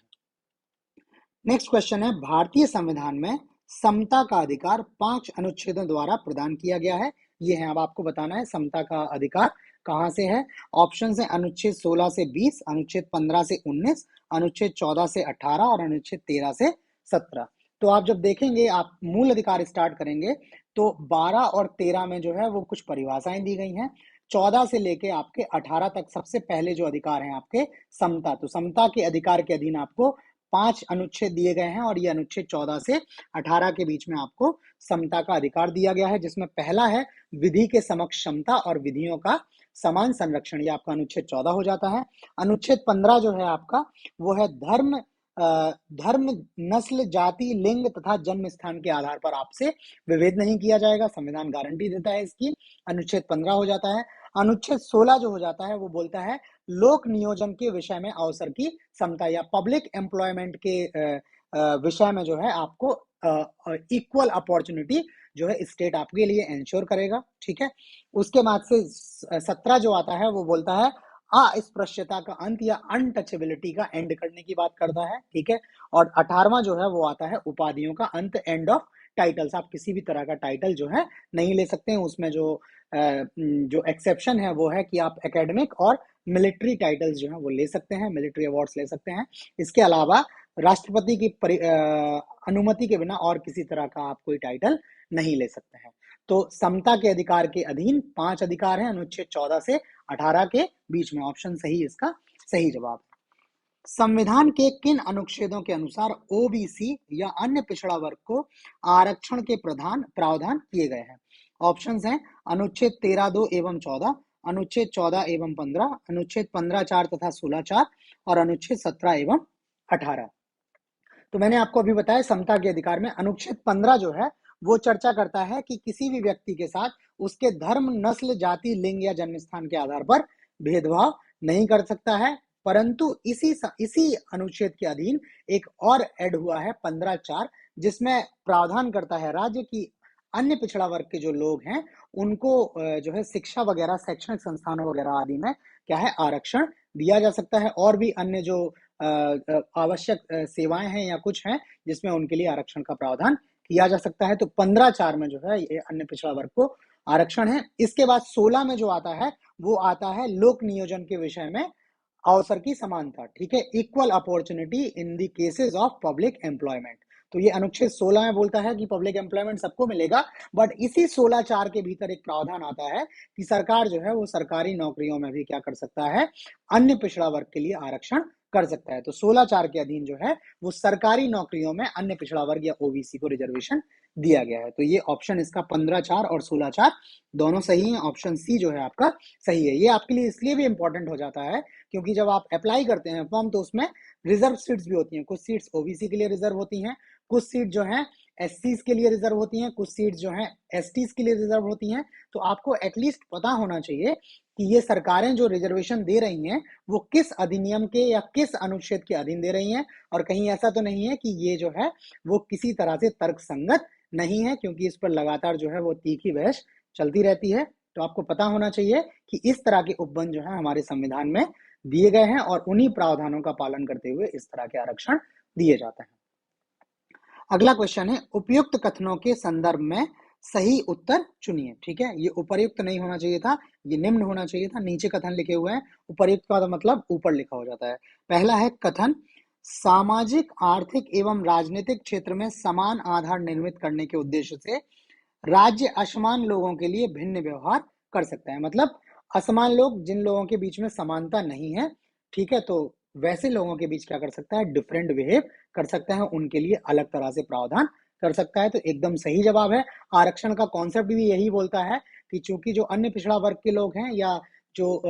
नेक्स्ट क्वेश्चन है, भारतीय संविधान में समता का अधिकार 5 अनुच्छेदों द्वारा प्रदान किया गया है। ये है, अब आपको बताना है समता का अधिकार कहाँ से है। ऑप्शन है अनुच्छेद 16 से 20, अनुच्छेद 15 से 19, अनुच्छेद 14 से 18 और अनुच्छेद 13 से 17। तो आप जब देखेंगे, आप मूल अधिकार स्टार्ट करेंगे तो 12 और 13 में जो है वो कुछ परिभाषाएं दी गई हैं। 14 से लेके आपके 18 तक सबसे पहले जो अधिकार हैं आपके समता, तो समता के अधिकार के अधीन आपको 5 अनुच्छेद दिए गए हैं और ये अनुच्छेद 14 से 18 के बीच में आपको समता का अधिकार दिया गया है, जिसमें पहला है विधि के समक्ष क्षमता और विधियों का समान संरक्षण, ये आपका अनुच्छेद 14 हो जाता है। अनुच्छेद 15 जो है आपका वो है धर्म, नस्ल, जाति, लिंग तथा जन्म स्थान के आधार पर आपसे विभेद नहीं किया जाएगा, संविधान गारंटी देता है इसकी, अनुच्छेद 15 हो जाता है। अनुच्छेद 16 जो हो जाता है वो बोलता है लोक नियोजन के विषय में अवसर की समता, या पब्लिक एम्प्लॉयमेंट के विषय में जो है आपको इक्वल अपॉर्चुनिटी जो है स्टेट आपके लिए इंश्योर करेगा, ठीक है। उसके बाद से 17 जो आता है वो बोलता है अस्पृश्यता का अंत या अनटचेबिलिटी का एंड करने की बात करता है, ठीक है। और 18वां जो है वो आता है उपाधियों का अंत, एंड ऑफ टाइटल्स, आप किसी भी तरह का टाइटल जो है नहीं ले सकते हैं। उसमें जो एक्सेप्शन है वो है कि आप एकेडमिक और मिलिट्री टाइटल्स जो है वो ले सकते हैं, मिलिट्री अवार्ड्स ले सकते हैं। इसके अलावा राष्ट्रपति की अनुमति के बिना और किसी तरह का आप कोई टाइटल नहीं ले सकते हैं। तो समता के अधिकार के अधीन 5 अधिकार हैं अनुच्छेद 14 से 18 के बीच में, ऑप्शन सही इसका सही जवाब है। संविधान के किन अनुच्छेदों के अनुसार ओबीसी या अन्य पिछड़ा वर्ग को आरक्षण के प्रावधान किए गए हैं। ऑप्शंस हैं अनुच्छेद 13(2) एवं 14, अनुच्छेद 14 एवं 15, अनुच्छेद 15(4) तथा 16(4 और अनुच्छेद 17 एवं 18। तो मैंने आपको अभी बताया समता के अधिकार में अनुच्छेद 15 जो है वो चर्चा करता है कि किसी भी व्यक्ति के साथ उसके धर्म, नस्ल, जाति, लिंग या जन्म स्थान के आधार पर भेदभाव नहीं कर सकता है। परंतु इसी अनुच्छेद के अधीन एक और ऐड हुआ है 15(4), जिसमें प्रावधान करता है राज्य की अन्य पिछड़ा वर्ग के जो लोग हैं उनको जो है शिक्षा वगैरह, शैक्षणिक संस्थानों वगैरह आदि में क्या है आरक्षण दिया जा सकता है, और भी अन्य जो आवश्यक सेवाएं हैं या कुछ हैं जिसमें उनके लिए आरक्षण का प्रावधान किया जा सकता है। तो 15(4) में जो है ये अन्य पिछड़ा वर्ग को आरक्षण है। इसके बाद 16 में जो आता है वो आता है लोक नियोजन के विषय में अवसर की समानता, ठीक है, equal opportunity in the cases of public employment. तो ये अनुच्छेद 16 में बोलता है कि पब्लिक एम्प्लॉयमेंट सबको मिलेगा, बट इसी 16(4) के भीतर एक प्रावधान आता है कि सरकार जो है वो सरकारी नौकरियों में भी क्या कर सकता है, अन्य पिछड़ा वर्ग के लिए आरक्षण कर सकता है। तो 16(4) के अधीन जो है वो सरकारी नौकरियों में अन्य पिछड़ा वर्ग या ओबीसी को रिजर्वेशन दिया गया है। तो ये ऑप्शन इसका 15(4) और 16(4) दोनों सही है। ऑप्शन सी जो है आपका सही है। ये आपके लिए इसलिए भी इंपॉर्टेंट हो जाता है क्योंकि जब आप अप्लाई करते हैं फॉर्म तो उसमें रिजर्व सीट्स भी होती हैं। कुछ सीट्स ओबीसी के लिए रिजर्व होती हैं, कुछ सीट जो है एससीज के लिए रिजर्व होती हैं, कुछ सीट जो है एसटीज के लिए रिजर्व होती हैं। तो आपको एटलीस्ट पता होना चाहिए कि ये सरकारें जो रिजर्वेशन दे रही हैं वो किस अधिनियम के या किस अनुच्छेद के अधीन दे रही हैं, और कहीं ऐसा तो नहीं है कि ये जो है वो किसी तरह से तर्कसंगत नहीं है, क्योंकि इस पर लगातार जो है वो तीखी बहस चलती रहती है। तो आपको पता होना चाहिए कि इस तरह के उपबंध जो है हमारे संविधान में दिए गए हैं और उन्हीं प्रावधानों का पालन करते हुए इस तरह के आरक्षण दिए जाते हैं। अगला क्वेश्चन है, उपयुक्त कथनों के संदर्भ में सही उत्तर चुनिए, ठीक है। ये उपर्युक्त नहीं होना चाहिए था, ये निम्न होना चाहिए था। नीचे कथन लिखे हुए हैं, उपर्युक्त का मतलब ऊपर लिखा हो जाता है। पहला है कथन, सामाजिक, आर्थिक एवं राजनीतिक क्षेत्र में समान आधार निर्मित करने के उद्देश्य से राज्य असमान लोगों के लिए भिन्न व्यवहार कर सकता है। मतलब असमान लोग, जिन लोगों के बीच में समानता नहीं है, ठीक है, तो वैसे लोगों के बीच क्या कर सकता है, डिफरेंट बिहेव कर सकता है, उनके लिए अलग तरह से प्रावधान कर सकता है। तो एकदम सही जवाब है। आरक्षण का कॉन्सेप्ट भी यही बोलता है कि चूंकि जो अन्य पिछड़ा वर्ग के लोग हैं या जो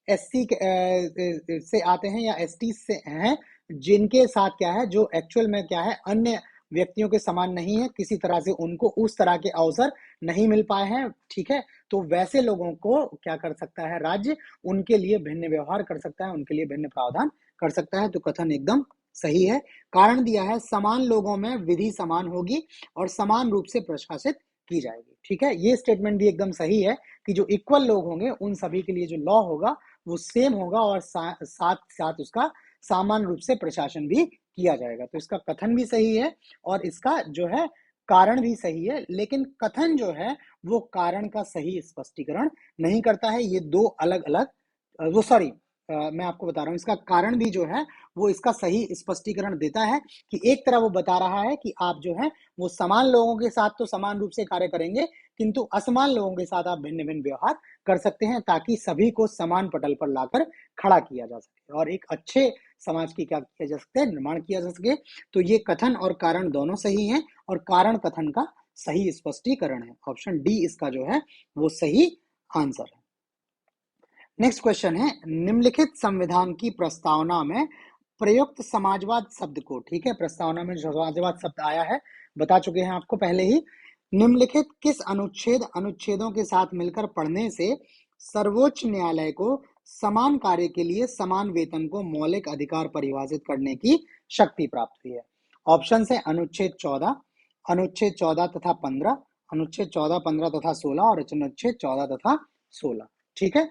एससी से आते हैं या एसटी से हैं, जिनके साथ क्या है, जो एक्चुअल में क्या है अन्य व्यक्तियों के समान नहीं है, किसी तरह से उनको उस तरह के अवसर नहीं मिल पाए हैं, ठीक है, तो वैसे लोगों को क्या कर सकता है राज्य, उनके लिए भिन्न व्यवहार कर सकता है, उनके लिए भिन्न प्रावधान कर सकता है। तो कथन एकदम सही है। कारण दिया है समान लोगों में विधि समान होगी और समान रूप से प्रशासित की जाएगी, ठीक है। ये स्टेटमेंट भी एकदम सही है कि जो इक्वल लोग होंगे उन सभी के लिए जो लॉ होगा वो सेम होगा और साथ साथ उसका समान रूप से प्रशासन भी किया जाएगा। तो इसका कथन भी सही है और इसका जो है कारण भी सही है, लेकिन कथन जो है वो कारण का सही स्पष्टीकरण नहीं करता है। ये दो अलग अलग वो सॉरी मैं आपको बता रहा हूँ, इसका कारण भी जो है वो इसका सही स्पष्टीकरण देता है कि एक तरह वो बता रहा है कि आप जो है वो समान लोगों के साथ तो समान रूप से कार्य करेंगे, किंतु असमान लोगों के साथ आप भिन्न भिन्न व्यवहार कर सकते हैं ताकि सभी को समान पटल पर लाकर खड़ा किया जा सके और एक अच्छे समाज की क्या किया जा सकता है, निर्माण किया जा सके। तो ये कथन और कारण दोनों सही हैं और कारण कथन का सही स्पष्टीकरण है। ऑप्शन डी इसका जो है वो सही आंसर है। नेक्स्ट क्वेश्चन है, निम्नलिखित संविधान की प्रस्तावना में प्रयुक्त समाजवाद शब्द को, ठीक है, प्रस्तावना में समाजवाद शब्द आया है, बता चुके हैं आपको पहले ही। निम्नलिखित किस अनुच्छेदों के साथ मिलकर पढ़ने से सर्वोच्च न्यायालय को समान कार्य के लिए समान वेतन को मौलिक अधिकार परिभाषित करने की शक्ति प्राप्त हुई है? ऑप्शन है अनुच्छेद 14, अनुच्छेद 14 तथा 15, अनुच्छेद 14, 15 तथा 16 और अनुच्छेद 14 तथा 16, ठीक है।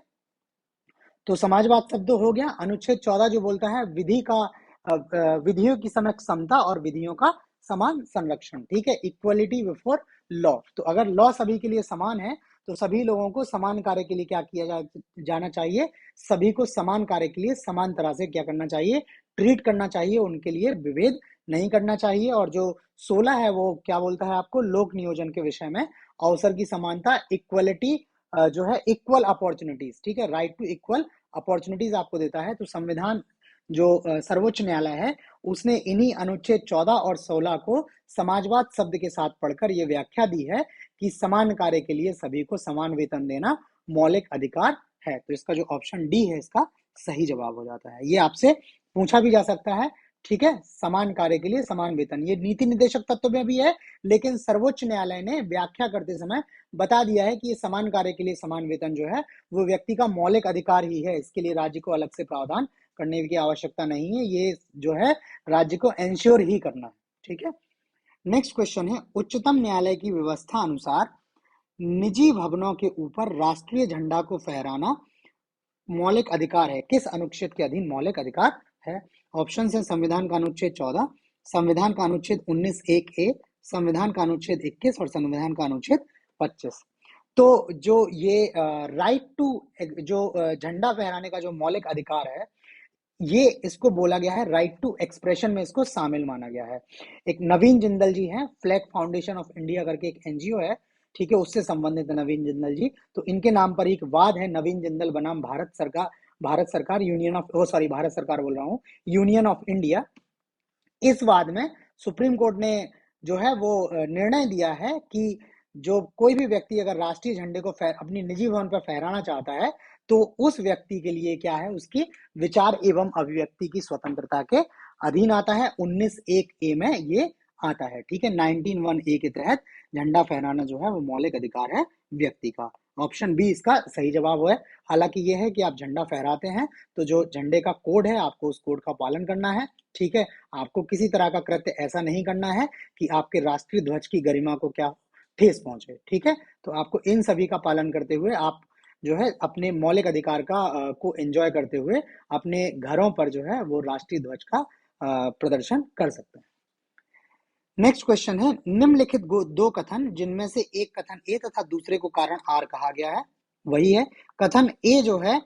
तो समाजवाद शब्द हो गया। अनुच्छेद 14 जो बोलता है विधियों की समक्ष समता और विधियों का समान संरक्षण, ठीक है, इक्वलिटी बिफोर लॉ। तो अगर लॉ सभी के लिए समान है तो सभी लोगों को समान कार्य के लिए क्या किया जाना चाहिए, सभी को समान कार्य के लिए समान तरह से क्या करना चाहिए, ट्रीट करना चाहिए, उनके लिए विभेद नहीं करना चाहिए। और जो 16 है वो क्या बोलता है आपको, लोक नियोजन के विषय में अवसर की समानता, इक्वलिटी जो है इक्वल अपॉर्चुनिटीज, ठीक है, राइट टू इक्वल अपॉर्चुनिटीज आपको देता है। तो संविधान जो सर्वोच्च न्यायालय है उसने इन्हीं अनुच्छेद 14 और 16 को समाजवाद शब्द के साथ पढ़कर ये व्याख्या दी है कि समान कार्य के लिए सभी को समान वेतन देना मौलिक अधिकार है। तो इसका जो ऑप्शन डी है इसका सही जवाब हो जाता है। ये आपसे पूछा भी जा सकता है, ठीक है, समान कार्य के लिए समान वेतन, ये नीति निर्देशक तत्व में भी है, लेकिन सर्वोच्च न्यायालय ने व्याख्या करते समय बता दिया है कि ये समान कार्य के लिए समान वेतन जो है वो व्यक्ति का मौलिक अधिकार ही है, इसके लिए राज्य को अलग से प्रावधान करने की आवश्यकता नहीं है, ये जो है राज्य को एंश्योर ही करना है, ठीक है। नेक्स्ट क्वेश्चन है, उच्चतम न्यायालय की व्यवस्था अनुसार निजी भवनों के ऊपर राष्ट्रीय झंडा को फहराना मौलिक अधिकार है, किस अनुच्छेद के अधीन मौलिक अधिकार है? ऑप्शन है संविधान का अनुच्छेद 14, संविधान का अनुच्छेद 19(1)(a), संविधान का अनुच्छेद 21 और संविधान का अनुच्छेद 25। तो जो ये राइट टू जो झंडा फहराने का जो मौलिक अधिकार है, ये इसको बोला गया है राइट टू एक्सप्रेशन में, इसको शामिल माना गया है। एक नवीन जिंदल जी हैं, फ्लैग फाउंडेशन ऑफ इंडिया करके एक एनजीओ है, ठीक है, उससे संबंधित है नवीन जिंदल जी। तो इनके नाम पर एक वाद है, नवीन जिंदल बनाम भारत सरकार यूनियन ऑफ भारत सरकार बोल रहा हूँ, यूनियन ऑफ इंडिया। इस वाद में सुप्रीम कोर्ट ने जो है वो निर्णय दिया है कि जो कोई भी व्यक्ति अगर राष्ट्रीय झंडे को अपनी निजी भवन पर फहराना चाहता है तो उस व्यक्ति के लिए क्या है, उसकी विचार एवं अभिव्यक्ति की स्वतंत्रता के अधीन आता है। 19(1)(a) में ये आता है, ठीक है। 19(1)(a) के तहत झंडा फहराना जो है वो मौलिक अधिकार है व्यक्ति का। ऑप्शन बी इसका सही जवाब है। हालांकि ये है कि आप झंडा फहराते हैं तो जो झंडे का कोड है आपको उस कोड का पालन करना है, ठीक है। आपको किसी तरह का कृत्य ऐसा नहीं करना है कि आपके राष्ट्रीय ध्वज की गरिमा को क्या ठेस पहुंचे, ठीक है। तो आपको इन सभी का पालन करते हुए आप जो है अपने मौलिक अधिकार का को एंजॉय करते हुए अपने घरों पर जो है वो राष्ट्रीय ध्वज का प्रदर्शन कर सकते हैं। नेक्स्ट क्वेश्चन है, निम्नलिखित दो कथन जिनमें से एक कथन ए तथा दूसरे को कारण आर कहा गया है, वही है। कथन ए जो है,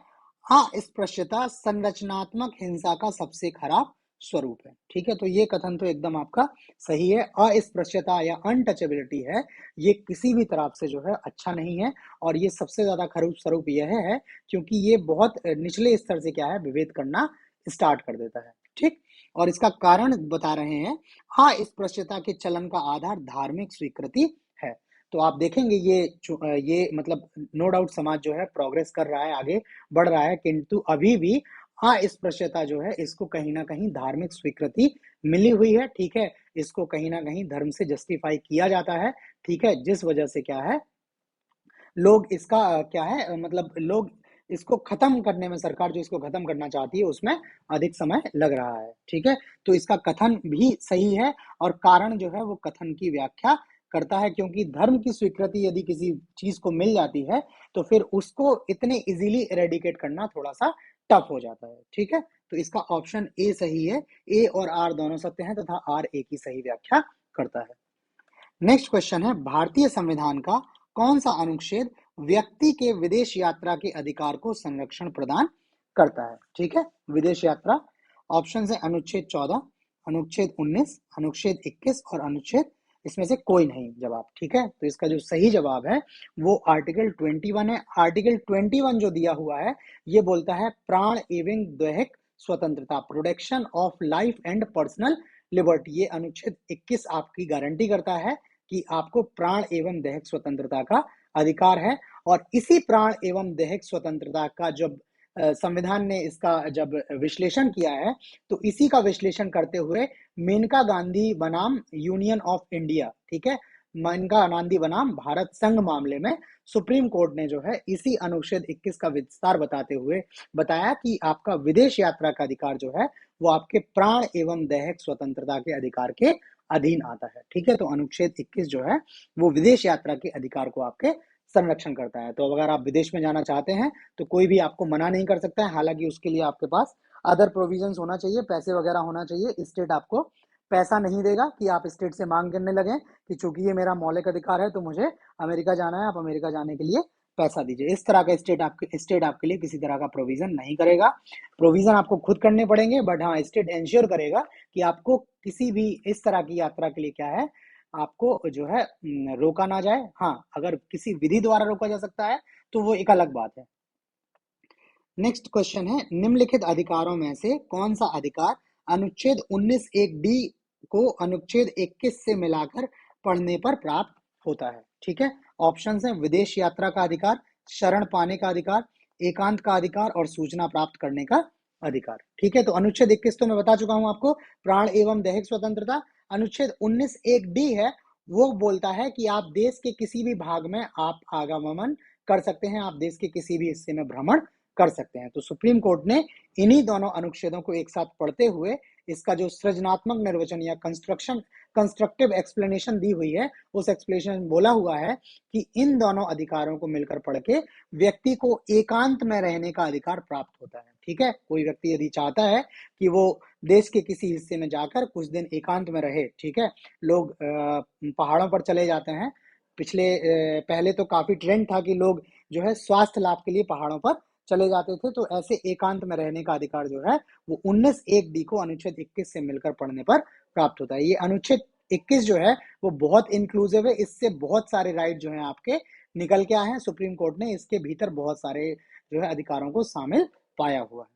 अस्पृश्यता संरचनात्मक हिंसा का सबसे खराब स्वरूप है, ठीक है। तो ये कथन तो एकदम आपका सही है। अस्पृश्यता या अनटचेबिलिटी है, ये किसी भी तरह से जो है अच्छा नहीं है और ये सबसे ज्यादा खराब स्वरूप यह है क्योंकि ये बहुत निचले स्तर से क्या है, विभेद करना स्टार्ट कर देता है, ठीक। और इसका कारण बता रहे हैं, अस्पृश्यता के चलन का आधार धार्मिक स्वीकृति है। तो आप देखेंगे ये मतलब नो डाउट समाज जो है प्रोग्रेस कर रहा है, आगे बढ़ रहा है, किंतु अभी भी हाँ, स्पृश्यता जो है इसको कहीं ना कहीं धार्मिक स्वीकृति मिली हुई है, ठीक है, इसको कहीं ना कहीं धर्म से जस्टिफाई किया जाता है, ठीक है, जिस वजह से क्या है लोग इसका क्या है मतलब लोग इसको खत्म करने में, सरकार जो इसको खत्म करना चाहती है उसमें अधिक समय लग रहा है, ठीक है, तो इसका कथन भी सही है और कारण जो है वो कथन की व्याख्या करता है, क्योंकि धर्म की स्वीकृति यदि किसी चीज को मिल जाती है तो फिर उसको इतने इजीली इरेडिकेट करना थोड़ा सा टफ हो जाता है, ठीक है, तो इसका ऑप्शन ए सही है, ए और आर दोनों सत्य हैं तथा आर ए की सही व्याख्या करता है। नेक्स्ट क्वेश्चन है, भारतीय संविधान का कौन सा अनुच्छेद व्यक्ति के विदेश यात्रा के अधिकार को संरक्षण प्रदान करता है, ठीक है, विदेश यात्रा। ऑप्शन है अनुच्छेद 14, अनुच्छेद 19, अनुच्छेद 21 और अनुच्छेद, इसमें से कोई नहीं जवाब, ठीक है, तो इसका जो सही जवाब है वो आर्टिकल 21 है। आर्टिकल 21 जो दिया हुआ है ये बोलता है प्राण एवं दैहिक स्वतंत्रता, protection of life and personal liberty. ये अनुच्छेद 21 आपकी गारंटी करता है कि आपको प्राण एवं दैहिक स्वतंत्रता का अधिकार है, और इसी प्राण एवं दैहिक स्वतंत्रता का जब संविधान ने इसका जब विश्लेषण किया है तो इसी का विश्लेषण करते हुए मेनका गांधी बनाम यूनियन ऑफ इंडिया, ठीक है, मेनका गांधी बनाम भारत संघ मामले में सुप्रीम कोर्ट ने जो है इसी अनुच्छेद 21 का विस्तार बताते हुए बताया कि आपका विदेश यात्रा का अधिकार जो है वो आपके प्राण एवं दैहिक स्वतंत्रता के अधिकार के अधीन आता है, ठीक है, तो अनुच्छेद 21 जो है वो विदेश यात्रा के अधिकार को आपके संरक्षण करता है। तो अगर आप विदेश में जाना चाहते हैं तो कोई भी आपको मना नहीं कर सकता है, हालांकि उसके लिए आपके पास अदर प्रोविजंस होना चाहिए, पैसे वगैरह होना चाहिए, स्टेट आपको पैसा नहीं देगा कि आप स्टेट से मांग करने लगे कि चूंकि ये मेरा मौलिक अधिकार है तो मुझे अमेरिका जाना है, आप अमेरिका जाने के लिए पैसा दीजिए, इस तरह का स्टेट आपके लिए किसी तरह का प्रोविजन नहीं करेगा। प्रोविजन आपको खुद करने पड़ेंगे, बट हाँ स्टेट इंश्योर करेगा कि आपको किसी भी इस तरह की यात्रा के लिए क्या है आपको जो है रोका ना जाए। हाँ, अगर किसी विधि द्वारा रोका जा सकता है तो वो एक अलग बात है। नेक्स्ट क्वेश्चन है, निम्नलिखित अधिकारों में से कौन सा अधिकार अनुच्छेद 19 एक डी को अनुच्छेद 21 से मिलाकर पढ़ने पर प्राप्त होता है, ठीक है, ऑप्शन है विदेश यात्रा का अधिकार, शरण पाने का अधिकार, एकांत का अधिकार और सूचना प्राप्त करने का अधिकार, ठीक है, तो अनुच्छेद 21 तो मैं बता चुका हूं आपको, प्राण एवं दैहिक स्वतंत्रता। अनुच्छेद 19 एक डी है, वो बोलता है कि आप देश के किसी भी भाग में आप आगमन कर सकते हैं, आप देश के किसी भी हिस्से में भ्रमण कर सकते हैं। तो सुप्रीम कोर्ट ने इन्हीं दोनों अनुच्छेदों को एक साथ पढ़ते हुए इसका जो सृजनात्मक निर्वचन या कंस्ट्रक्टिव एक्सप्लेनेशन दी हुई है, उस एक्सप्लेनेशन बोला हुआ है कि इन दोनों अधिकारों को मिलकर पढ़ के व्यक्ति को एकांत में रहने का अधिकार प्राप्त होता है, ठीक है, कोई व्यक्ति यदि चाहता है कि वो देश के किसी हिस्से में जाकर कुछ दिन एकांत में रहे, ठीक है, लोग पहाड़ों पर चले जाते हैं, पहले तो काफी ट्रेंड था कि लोग जो है स्वास्थ्य लाभ के लिए पहाड़ों पर चले जाते थे, तो ऐसे एकांत में रहने का अधिकार जो है वो 19 एक डी को अनुच्छेद 21 से मिलकर पढ़ने पर प्राप्त होता है। ये अनुच्छेद 21 जो है वो बहुत इंक्लूसिव है, इससे बहुत सारे राइट जो है आपके निकल के आए हैं, सुप्रीम कोर्ट ने इसके भीतर बहुत सारे जो है अधिकारों को शामिल पाया हुआ है।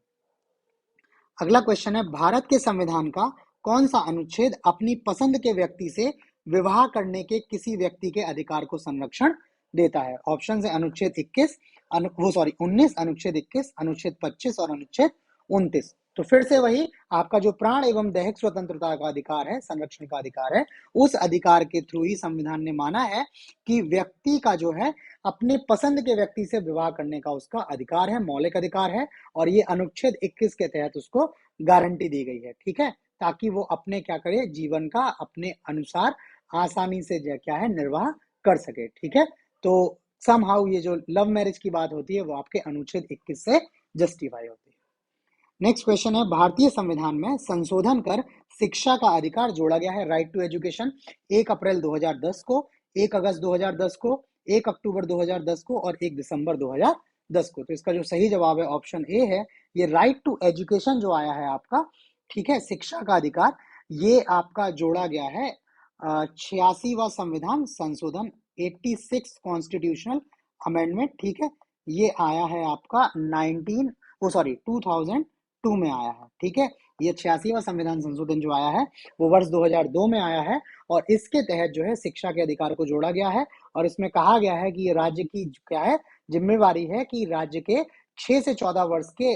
अगला क्वेश्चन है, भारत के संविधान का कौन सा अनुच्छेद अपनी पसंद के व्यक्ति से विवाह करने के किसी व्यक्ति के अधिकार को संरक्षण देता है? ऑप्शन है अनुच्छेद 21, 19, अनुच्छेद 21, अनुच्छेद 25 और अनुच्छेद 29। तो फिर से वही आपका जो प्राण एवं दैहिक स्वतंत्रता का अधिकार है, संरक्षण का अधिकार है, उस अधिकार के थ्रू ही संविधान ने माना है कि व्यक्ति का जो है अपने पसंद के व्यक्ति से विवाह करने का उसका अधिकार है, मौलिक अधिकार है, और ये अनुच्छेद 21 के तहत उसको गारंटी दी गई है, ठीक है, ताकि वो अपने क्या करे जीवन का अपने अनुसार आसानी से क्या है निर्वाह कर सके, ठीक है, तो समहाउ ये जो लव मैरिज की बात होती है वो आपके अनुच्छेद 21 से जस्टिफाई होती है। नेक्स्ट क्वेश्चन है, भारतीय संविधान में संशोधन कर शिक्षा का अधिकार जोड़ा गया है, राइट टू एजुकेशन, 1 अप्रैल 2010 को, 1 अगस्त 2010 को, 1 अक्टूबर 2010 को और 1 दिसंबर 2010 को। तो इसका जो सही जवाब है ऑप्शन ए है, ये राइट टू एजुकेशन जो आया है आपका, ठीक है, शिक्षा का अधिकार, ये आपका जोड़ा गया है 86वां संविधान संशोधन, 86 कॉन्स्टिट्यूशनल अमेंडमेंट, ठीक है, ये आया है आपका 2002 में आया है, ठीक है, ये 86वां संविधान संशोधन जो आया है वो वर्ष 2002 में आया है, और इसके तहत जो है शिक्षा के अधिकार को जोड़ा गया है, और इसमें कहा गया है कि ये राज्य की क्या है जिम्मेवारी है कि राज्य के 6 से 14 वर्ष के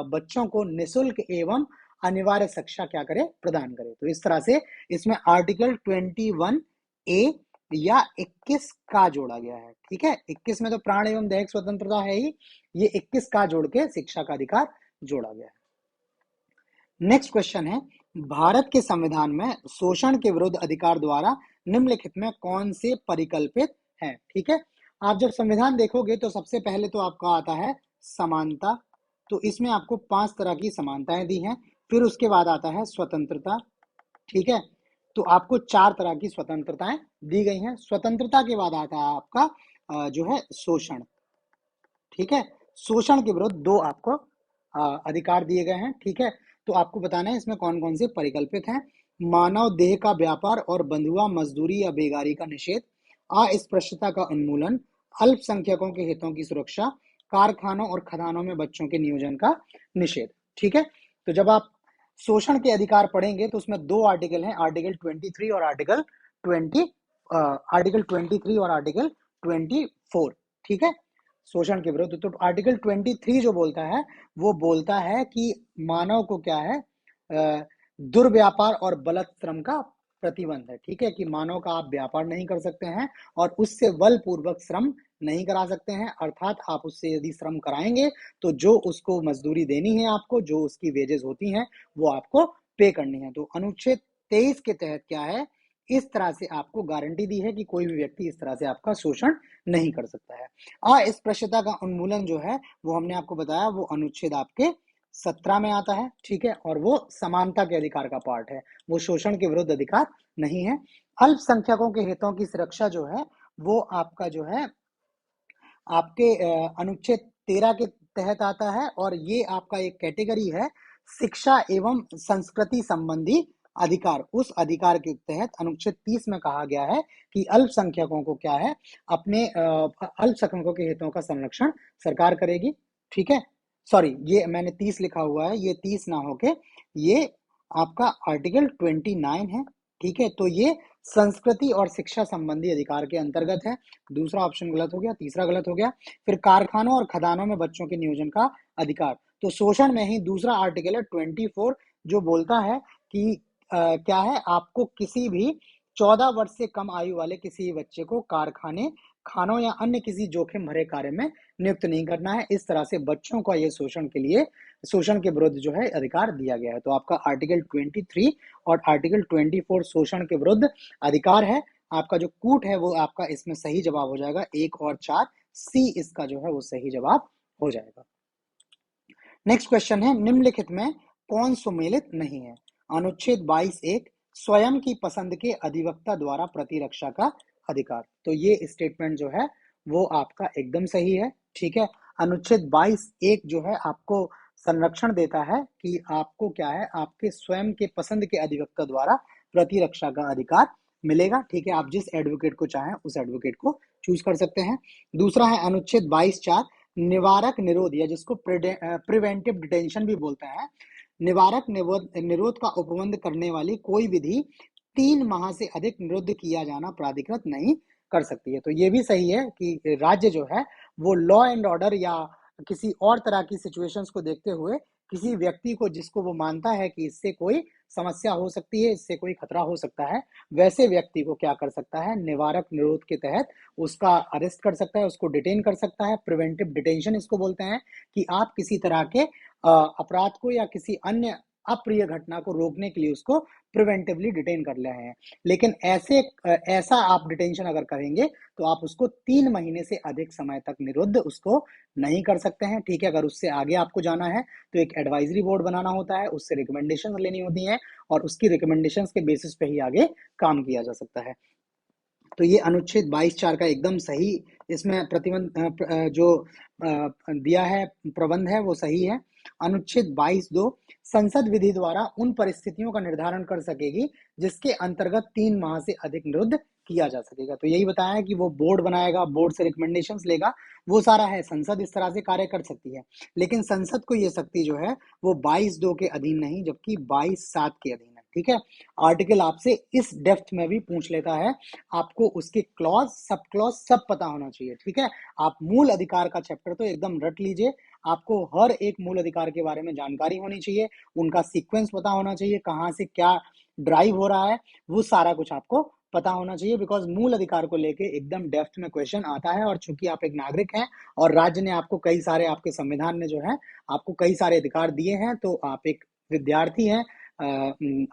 बच्चों को निःशुल्क एवं अनिवार्य शिक्षा क्या करे, प्रदान करे। तो इस तरह से इसमें आर्टिकल 21A या 21 का जोड़ा गया है। ठीक है, 21 में तो प्राण एवं दैहिक स्वतंत्रता है ही, ये 21 का जोड़ के शिक्षा का अधिकार जोड़ा गया है। नेक्स्ट क्वेश्चन है, भारत के संविधान में शोषण के विरुद्ध अधिकार द्वारा निम्नलिखित में कौन से परिकल्पित है। ठीक है, आप जब संविधान देखोगे तो सबसे पहले तो आपका आता है समानता, तो इसमें आपको 5 तरह की समानताएं दी हैं। फिर उसके बाद आता है स्वतंत्रता। ठीक है, तो आपको 4 तरह की स्वतंत्रताएं दी गई हैं। स्वतंत्रता के बाद आता है आपका जो है शोषण। ठीक है, शोषण के विरुद्ध 2 आपको अधिकार दिए गए हैं। ठीक है, तो आपको बताना है इसमें कौन कौन से परिकल्पित हैं। मानव देह का व्यापार और बंधुआ मजदूरी या बेगारी का निषेध, अस्पृश्यता का उन्मूलन, अल्पसंख्यकों के हितों की सुरक्षा, कारखानों और खदानों में बच्चों के नियोजन का निषेध। ठीक है, तो जब आप शोषण के अधिकार पढ़ेंगे तो उसमें 2 आर्टिकल हैं, आर्टिकल 23 और आर्टिकल 24। ठीक है, शोषण के विरुद्ध। तो आर्टिकल 23 जो बोलता है वो बोलता है कि मानव को क्या है, दुर्व्यापार और बलात्श्रम का प्रतिबंध है। ठीक है, कि मानव का आप व्यापार नहीं कर सकते हैं और उससे बलपूर्वक श्रम नहीं करा सकते हैं, अर्थात आप उससे यदि श्रम कराएंगे तो जो उसको मजदूरी देनी है आपको, जो उसकी वेजेस होती हैं वो आपको पे करनी है। तो अनुच्छेद 23 के तहत क्या है, इस तरह से आपको गारंटी दी है कि कोई भी व्यक्ति इस तरह से आपका शोषण नहीं कर सकता है। अस्पृश्यता का उन्मूलन जो है वो हमने आपको बताया, वो अनुच्छेद आपके 17 में आता है। ठीक है, और वो समानता के अधिकार का पार्ट है, वो शोषण के विरुद्ध अधिकार नहीं है। अल्पसंख्यकों के हितों की सुरक्षा जो है वो आपका जो है आपके अनुच्छेद 13 के तहत आता है, और ये आपका एक कैटेगरी है शिक्षा एवं संस्कृति संबंधी अधिकार। उस अधिकार के तहत अनुच्छेद 30 में कहा गया है कि अल्पसंख्यकों को क्या है, अपने अल्पसंख्यकों के हितों का संरक्षण सरकार करेगी। ठीक है, सॉरी ये मैंने 30 लिखा हुआ है, ये 30 ना होके ये आपका आर्टिकल 29 है। ठीक है, तो ये संस्कृति और शिक्षा संबंधी अधिकार के अंतर्गत है। दूसरा ऑप्शन गलत हो गया, तीसरा गलत हो गया। फिर कारखानों और खदानों में बच्चों के नियोजन का अधिकार, तो शोषण में ही दूसरा आर्टिकल है 24, जो बोलता है कि क्या है, आपको किसी भी 14 वर्ष से कम आयु वाले किसी बच्चे को कारखाने, खानों या अन्य किसी जोखिम भरे कार्य में नियुक्त नहीं करना है। इस तरह से बच्चों का ये शोषण के विरुद्ध जो है अधिकार दिया गया है। तो आपका आर्टिकल 23 और आर्टिकल 24 शोषण के विरुद्ध अधिकार है। आपका जो कूट है वो आपका इसमें सही जवाब हो जाएगा, 1 और 4 सी इसका जो है वो सही जवाब हो जाएगा। नेक्स्ट क्वेश्चन है, निम्नलिखित में कौन सुमेलित नहीं है। अनुच्छेद 22(1) स्वयं की पसंद के अधिवक्ता द्वारा प्रतिरक्षा का अधिकार, तो ये स्टेटमेंट जो है वो आपका एकदम सही है। ठीक है, अनुच्छेद 22(1) जो है आपको संरक्षण देता है कि आपको क्या है, आपके स्वयं के पसंद के अधिवक्ता द्वारा प्रतिरक्षा का अधिकार मिलेगा। ठीक है, आप जिस एडवोकेट को चाहें उस एडवोकेट को चूज कर सकते हैं। दूसरा है अनुच्छेद 22(4) निवारक निरोध, या जिसको प्रिवेंटिव डिटेंशन भी बोलते हैं। निवारक निरोध का उपबंध करने वाली कोई विधि 3 माह से अधिक निरुद्ध किया जाना प्राधिकृत नहीं कर सकती है। तो ये भी सही है कि राज्य जो है वो लॉ एंड ऑर्डर या किसी और तरह की सिचुएशंस को देखते हुए किसी व्यक्ति को जिसको वो मानता है कि इससे कोई समस्या हो सकती है, इससे कोई खतरा हो सकता है, वैसे व्यक्ति को क्या कर सकता है, निवारक निरोध के तहत उसका अरेस्ट कर सकता है, उसको डिटेन कर सकता है। प्रिवेंटिव डिटेंशन इसको बोलते हैं कि आप किसी तरह के अपराध को या किसी अन्य अप्रिय घटना को रोकने के लिए उसको प्रिवेंटिवली डिटेन कर रहे हैं। लेकिन ऐसा आप डिटेंशन अगर करेंगे तो आप उसको 3 महीने से अधिक समय तक निरुद्ध उसको नहीं कर सकते हैं। ठीक है, अगर उससे आगे आपको जाना है तो एक एडवाइजरी बोर्ड बनाना होता है, उससे रिकमेंडेशन लेनी होती है और उसकी रिकमेंडेशंस के बेसिस पे ही आगे काम किया जा सकता है। तो ये अनुच्छेद 22(4) का एकदम सही इसमें प्रतिबंध जो दिया है, प्रबंध है वो सही है। अनुच्छेद 22(2) संसद विधि द्वारा उन परिस्थितियों का निर्धारण कर सकेगी जिसके अंतर्गत 3 माह से अधिक निरुद्ध किया जा सकेगा। तो यही बताया है कि वो बोर्ड बनाएगा, बोर्ड से रिकमेंडेशंस लेगा, वो सारा है। संसद इस तरह से कार्य कर सकती है, लेकिन संसद को ये शक्ति जो है वो 22(2) के अधीन नहीं, जबकि 22(7) के अधीन है। ठीक है, आर्टिकल आपसे इस डेप्थ में भी पूछ लेता है, आपको उसके क्लॉज सब पता होना चाहिए। ठीक है, आप मूल अधिकार का चैप्टर तो एकदम रट लीजिए, आपको हर एक मूल अधिकार के बारे में जानकारी होनी चाहिए, उनका सीक्वेंस पता होना चाहिए, कहाँ से क्या ड्राइव हो रहा है, वो सारा कुछ आपको पता होना चाहिए, बिकॉज मूल अधिकार को लेके एकदम डेप्थ में क्वेश्चन आता है। और चूंकि आप एक नागरिक हैं और राज्य ने आपको कई सारे, आपके संविधान ने जो है आपको कई सारे अधिकार दिए हैं, तो आप एक विद्यार्थी हैं,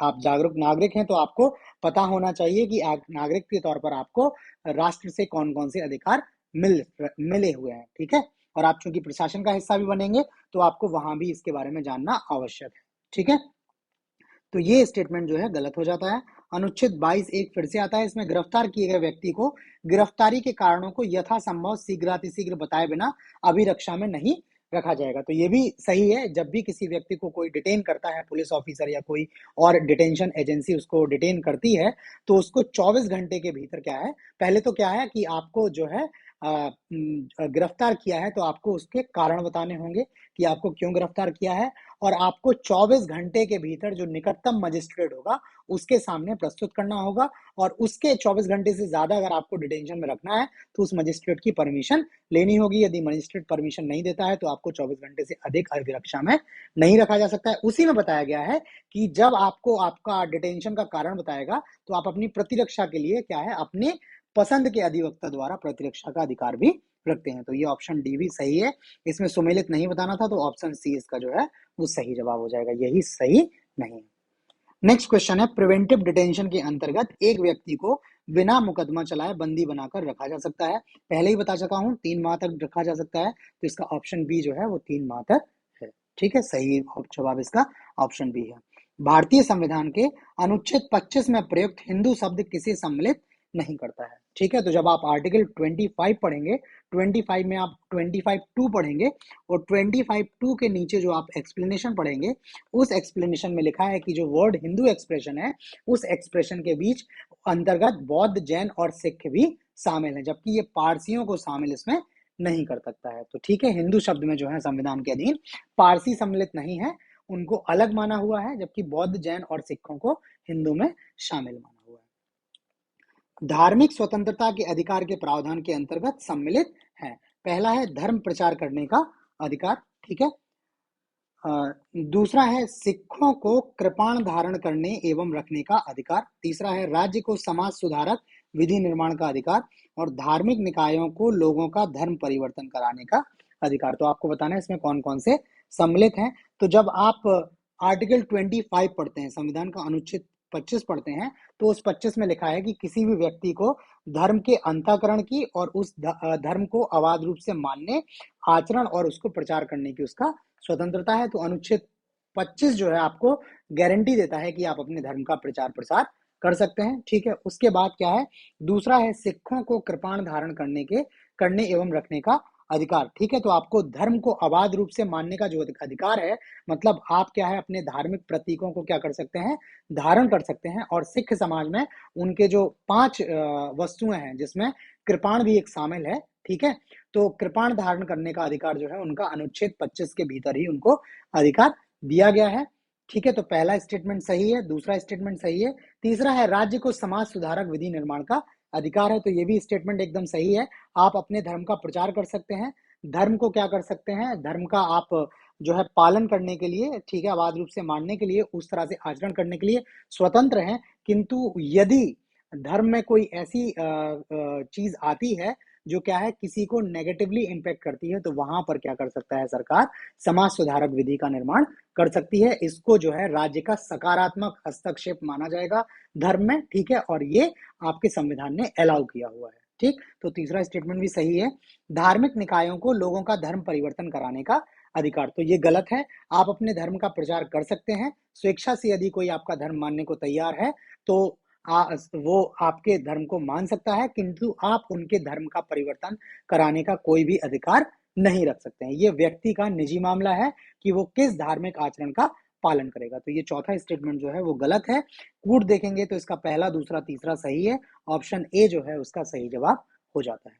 आप जागरूक नागरिक हैं, तो आपको पता होना चाहिए कि नागरिक के तौर पर आपको राष्ट्र से कौन कौन से अधिकार मिले हुए हैं, ठीक है। और आप चूंकि प्रशासन का हिस्सा भी बनेंगे तो आपको वहां भी इसके बारे में जानना आवश्यक है, ठीक है। तो ये स्टेटमेंट जो है गलत हो जाता है। अनुच्छेद 22 एक फिर से आता है, इसमें गिरफ्तार किए गए व्यक्ति को गिरफ्तारी के कारणों को यथासंभव शीघ्रातिशीघ्र बताए बिना अभिरक्षा में नहीं रखा जाएगा। तो ये भी सही है, जब भी किसी व्यक्ति को कोई डिटेन करता है, पुलिस ऑफिसर या कोई और डिटेंशन एजेंसी उसको डिटेन करती है, तो उसको 24 घंटे के भीतर क्या है, पहले तो क्या है कि आपको जो है गिरफ्तार किया है तो आपको उसके कारण बताने होंगे कि आपको क्यों गिरफ्तार किया है, और आपको 24 घंटे के भीतर जो निकटतम मजिस्ट्रेट होगा उसके सामने प्रस्तुत करना होगा। और उसके 24 घंटे से ज्यादा अगर आपको डिटेंशन में रखना है तो उस मजिस्ट्रेट की परमिशन लेनी होगी। यदि मजिस्ट्रेट परमिशन नहीं देता है तो आपको 24 घंटे से अधिक अभिरक्षा में नहीं रखा जा सकता है। उसी में बताया गया है कि जब आपको आपका डिटेंशन का कारण बताएगा तो आप अपनी प्रतिरक्षा के लिए क्या है, अपने पसंद के अधिवक्ता द्वारा प्रतिरक्षा का अधिकार भी रखते हैं। तो ये ऑप्शन डी भी सही है। इसमें सुमेलित नहीं बताना था, तो ऑप्शन सी इसका जो है वो सही जवाब हो जाएगा, यही सही नहीं है। नेक्स्ट क्वेश्चन है, प्रिवेंटिव डिटेंशन के अंतर्गत एक व्यक्ति को बिना मुकदमा चलाए बंदी बनाकर रखा जा सकता है। पहले ही बता चुका हूं, 3 माह तक रखा जा सकता है, तो इसका ऑप्शन बी जो है वो 3 माह तक है, ठीक है। सही जवाब इसका ऑप्शन बी है। भारतीय संविधान के अनुच्छेद 25 में प्रयुक्त हिंदू शब्द किसे सम्मिलित नहीं करता है, ठीक है। तो जब आप आर्टिकल 25 पढ़ेंगे, 25 में आप 25(2) पढ़ेंगे, और 25(2) के नीचे जो आप एक्सप्लेनेशन पढ़ेंगे, उस एक्सप्लेनेशन में लिखा है कि जो वर्ड हिंदू एक्सप्रेशन है, उस एक्सप्रेशन के बीच अंतर्गत बौद्ध, जैन और सिख भी शामिल है, जबकि ये पारसियों को शामिल इसमें नहीं कर सकता है। तो ठीक है, हिंदू शब्द में जो है संविधान के अधीन पारसी सम्मिलित नहीं है, उनको अलग माना हुआ है, जबकि बौद्ध, जैन और सिखों को हिंदू में शामिल माना हुआ है। धार्मिक स्वतंत्रता के अधिकार के प्रावधान के अंतर्गत सम्मिलित है। पहला है धर्म प्रचार करने का अधिकार, ठीक है। दूसरा है सिखों को कृपाण धारण करने एवं रखने का अधिकार। तीसरा है राज्य को समाज सुधारक विधि निर्माण का अधिकार, और धार्मिक निकायों को लोगों का धर्म परिवर्तन कराने का अधिकार। तो आपको बताना है इसमें कौन कौन से सम्मिलित हैं। तो जब आप आर्टिकल 25 पढ़ते हैं, संविधान का अनुच्छेद 25 पढ़ते हैं, तो उस 25 में लिखा है कि किसी भी व्यक्ति को धर्म के अंतःकरण की और उस धर्म को अबाध रूप से मानने, आचरण और उसको प्रचार करने की उसका स्वतंत्रता है। तो अनुच्छेद 25 जो है आपको गारंटी देता है कि आप अपने धर्म का प्रचार प्रसार कर सकते हैं, ठीक है। उसके बाद क्या है, दूसरा है सिखों को कृपाण धारण करने एवं रखने का अधिकार, ठीक है। तो आपको धर्म को अबाध रूप से मानने का जो अधिकार है, मतलब आप क्या है अपने धार्मिक प्रतीकों को क्या कर सकते हैं, धारण कर सकते हैं। और सिख समाज में उनके जो 5 वस्तुएं हैं, जिसमें कृपाण भी एक शामिल है, ठीक है। तो कृपाण धारण करने का अधिकार जो है उनका अनुच्छेद 25 के भीतर ही उनको अधिकार दिया गया है, ठीक है। तो पहला स्टेटमेंट सही है, दूसरा स्टेटमेंट सही है। तीसरा है राज्य को समाज सुधारक विधि निर्माण का अधिकार है, तो ये भी स्टेटमेंट एकदम सही है। आप अपने धर्म का प्रचार कर सकते हैं, धर्म को क्या कर सकते हैं, धर्म का आप जो है पालन करने के लिए, ठीक है, अबाध रूप से मानने के लिए, उस तरह से आचरण करने के लिए स्वतंत्र हैं। किंतु यदि धर्म में कोई ऐसी चीज आती है जो क्या है किसी को नेगेटिवली इम्पैक्ट करती है, तो वहां पर क्या कर सकता है सरकार, समाज सुधारक विधि का निर्माण कर सकती है। इसको जो है राज्य का सकारात्मक हस्तक्षेप माना जाएगा धर्म में, ठीक है। और ये आपके संविधान ने अलाउ किया हुआ है, ठीक। तो तीसरा स्टेटमेंट भी सही है। धार्मिक निकायों को लोगों का धर्म परिवर्तन कराने का अधिकार, तो ये गलत है। आप अपने धर्म का प्रचार कर सकते हैं, स्वेच्छा से यदि कोई आपका धर्म मानने को तैयार है तो वो आपके धर्म को मान सकता है, किंतु आप उनके धर्म का परिवर्तन कराने का कोई भी अधिकार नहीं रख सकते हैं। ये व्यक्ति का निजी मामला है कि वो किस धार्मिक आचरण का पालन करेगा। तो ये चौथा स्टेटमेंट जो है वो गलत है। कूट देखेंगे तो इसका पहला, दूसरा, तीसरा सही है। ऑप्शन ए जो है उसका सही जवाब हो जाता है।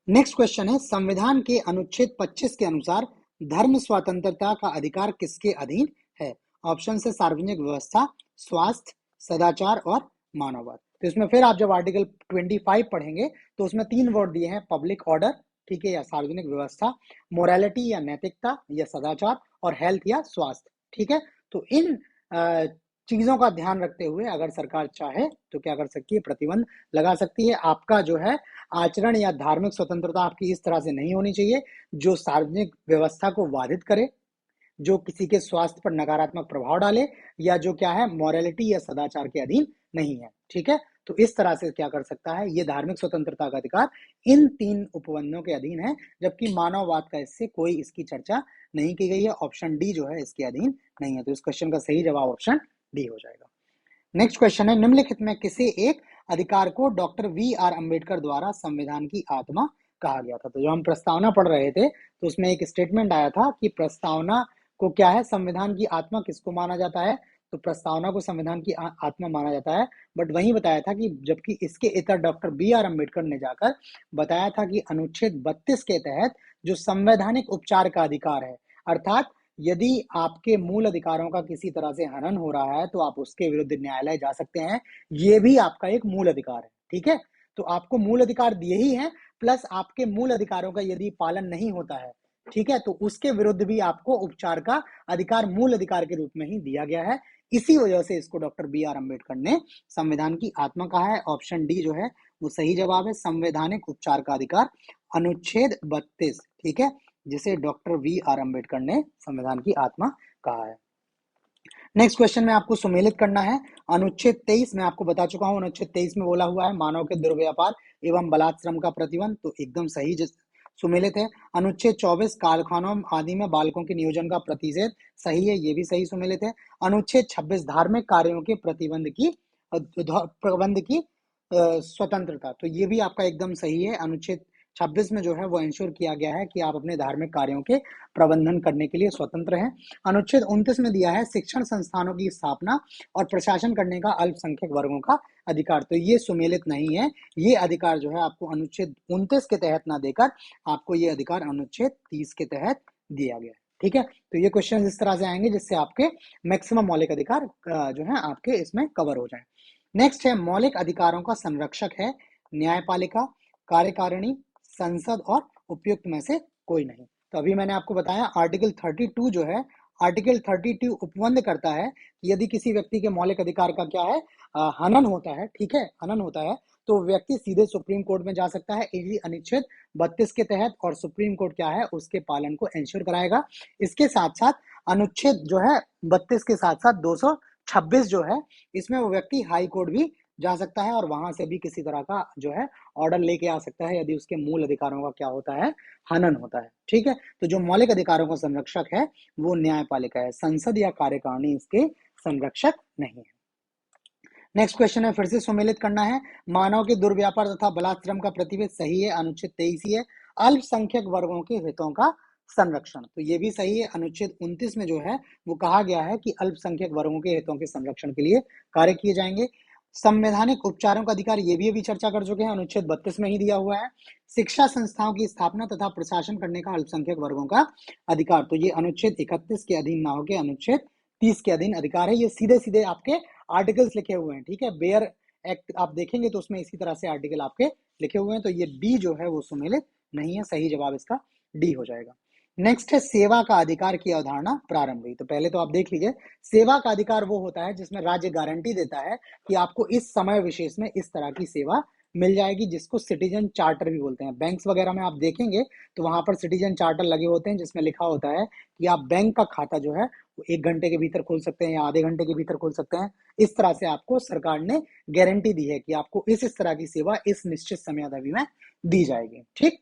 नेक्स्ट क्वेश्चन है, संविधान के अनुच्छेद 25 के अनुसार धर्म स्वतंत्रता का अधिकार किसके अधीन है। ऑप्शन से सार्वजनिक व्यवस्था, स्वास्थ्य, सदाचार और मानववाद। तो इसमें फिर आप जब आर्टिकल 25 पढ़ेंगे तो उसमें 3 वर्ड दिए हैं, पब्लिक ऑर्डर, ठीक है, या सार्वजनिक व्यवस्था, मोरालिटी या नैतिकता या सदाचार, और हेल्थ या स्वास्थ्य। ठीक है, तो इन चीजों का ध्यान रखते हुए अगर सरकार चाहे तो क्या कर सकती है, प्रतिबंध लगा सकती है। आपका जो है आचरण या धार्मिक स्वतंत्रता आपकी इस तरह से नहीं होनी चाहिए जो सार्वजनिक व्यवस्था को बाधित करे, जो किसी के स्वास्थ्य पर नकारात्मक प्रभाव डाले, या जो क्या है मॉरलिटी या सदाचार के अधीन नहीं है। ठीक है, तो इस तरह से क्या कर सकता है, ये धार्मिक स्वतंत्रता का अधिकार इन 3 उपबंधों के अधीन है, जबकि मानववाद का इससे कोई इसकी चर्चा नहीं की गई है। ऑप्शन डी जो है इसके अधीन नहीं है, तो इस क्वेश्चन का सही जवाब ऑप्शन डी हो जाएगा। नेक्स्ट क्वेश्चन है, निम्नलिखित में किसी एक अधिकार को डॉक्टर वी.आर. अम्बेडकर द्वारा संविधान की आत्मा कहा गया था। तो जो हम प्रस्तावना पढ़ रहे थे तो उसमें एक स्टेटमेंट आया था कि प्रस्तावना को क्या है, संविधान की आत्मा किसको माना जाता है, तो प्रस्तावना को संविधान की आत्मा माना जाता है। बट वही बताया था कि जबकि इसके इतर डॉक्टर बी.आर. अम्बेडकर ने जाकर बताया था कि अनुच्छेद 32 के तहत जो संवैधानिक उपचार का अधिकार है, अर्थात यदि आपके मूल अधिकारों का किसी तरह से हनन हो रहा है तो आप उसके विरुद्ध न्यायालय जा सकते हैं, ये भी आपका एक मूल अधिकार है। ठीक है, तो आपको मूल अधिकार दिए ही हैं, प्लस आपके मूल अधिकारों का यदि पालन नहीं होता है, ठीक है, तो उसके विरुद्ध भी आपको उपचार का अधिकार मूल अधिकार के रूप में ही दिया गया है। इसी वजह से इसको डॉक्टर बी.आर. अम्बेडकर ने संविधान की आत्मा कहा है। ऑप्शन डी जो है वो सही जवाब है, संवैधानिक उपचार का अधिकार, अनुच्छेद 32। ठीक है, जिसे डॉक्टर वी.आर. अम्बेडकर ने संविधान की आत्मा कहा है। नेक्स्ट क्वेश्चन में आपको सुमेलित करना है अनुच्छेद 23। में आपको बता चुका हूं, अनुच्छेद 23 में बोला हुआ है मानव के दुर्व्यापार एवं बलात्श्रम का प्रतिबंध, तो एकदम सही सुमेलित है। अनुच्छेद 24 कारखानों आदि में बालकों के नियोजन का प्रतिषेध, सही है, ये भी सही सुमेलित है। अनुच्छेद 26 धार्मिक कार्यों के प्रबंध की स्वतंत्रता, तो ये भी आपका एकदम सही है। अनुच्छेद 26 में जो है वो इंश्योर किया गया है कि आप अपने धार्मिक कार्यों के प्रबंधन करने के लिए स्वतंत्र हैं। अनुच्छेद 29 में दिया है शिक्षण संस्थानों की स्थापना और प्रशासन करने का अल्पसंख्यक वर्गों का अधिकार, तो ये सुमेलित नहीं है। ये अधिकार जो है आपको अनुच्छेद 29 के तहत ना देकर आपको ये अधिकार अनुच्छेद 30 के तहत दिया गया है। ठीक है, तो ये क्वेश्चन इस तरह से आएंगे जिससे आपके मैक्सिमम मौलिक अधिकार जो है आपके इसमें कवर हो जाए। नेक्स्ट है, मौलिक अधिकारों का संरक्षक है न्यायपालिका, कार्यकारिणी, संसद और उपयुक्त में से कोई नहीं। तो अभी मैंने आपको बताया आर्टिकल 32 जो है, आर्टिकल 32 उपबंध करता है कि यदि किसी व्यक्ति के मौलिक अधिकार का क्या है हनन होता है, ठीक है, हनन होता है, तो व्यक्ति सीधे सुप्रीम कोर्ट में जा सकता है इसी अनुच्छेद 32 के तहत, और सुप्रीम कोर्ट क्या है उसके पालन को इंश्योर कराएगा। इसके साथ साथ अनुच्छेद जो है 32 के साथ साथ 226 जो है, इसमें वो व्यक्ति हाई कोर्ट भी जा सकता है और वहां से भी किसी तरह का जो है ऑर्डर लेके आ सकता है यदि उसके मूल अधिकारों का क्या होता है, हनन होता है। ठीक है, तो जो मौलिक अधिकारों का संरक्षक है वो न्यायपालिका है, संसद या कार्यकारिणी इसके संरक्षक नहीं है। नेक्स्ट क्वेश्चन है, फिर से सुमेलित करना है, मानव के दुर्व्यापार तथा बलात्श्रम का प्रतिबंध, सही है, अनुच्छेद 23 ही है। अल्पसंख्यक वर्गों के हितों का संरक्षण, तो ये भी सही है। अनुच्छेद 29 में जो है वो कहा गया है कि अल्पसंख्यक वर्गों के हितों के संरक्षण के लिए कार्य किए जाएंगे। संवैधानिक उपचारों का अधिकार, ये भी अभी चर्चा कर चुके हैं, अनुच्छेद 32 में ही दिया हुआ है। शिक्षा संस्थाओं की स्थापना तथा प्रशासन करने का अल्पसंख्यक वर्गों का अधिकार, तो ये अनुच्छेद 31 के अधीन ना होकर अनुच्छेद 30 के अधीन अधिकार है। ये सीधे सीधे आपके आर्टिकल्स लिखे हुए हैं। ठीक है, बेयर एक्ट आप देखेंगे तो उसमें इसी तरह से आर्टिकल आपके लिखे हुए हैं, तो ये डी जो है वो सुमेलित नहीं है, सही जवाब इसका डी हो जाएगा। नेक्स्ट है, सेवा का अधिकार की अवधारणा प्रारंभ हुई। तो पहले तो आप देख लीजिए, सेवा का अधिकार वो होता है जिसमें राज्य गारंटी देता है कि आपको इस समय विशेष में इस तरह की सेवा मिल जाएगी, जिसको सिटीजन चार्टर भी बोलते हैं। बैंक्स वगैरह में आप देखेंगे तो वहां पर सिटीजन चार्टर लगे होते हैं जिसमें लिखा होता है कि आप बैंक का खाता जो है 1 घंटे के भीतर खोल सकते हैं या आधे घंटे के भीतर खोल सकते हैं। इस तरह से आपको सरकार ने गारंटी दी है कि आपको इस तरह की सेवा इस निश्चित समय अवधि में दी जाएगी। ठीक,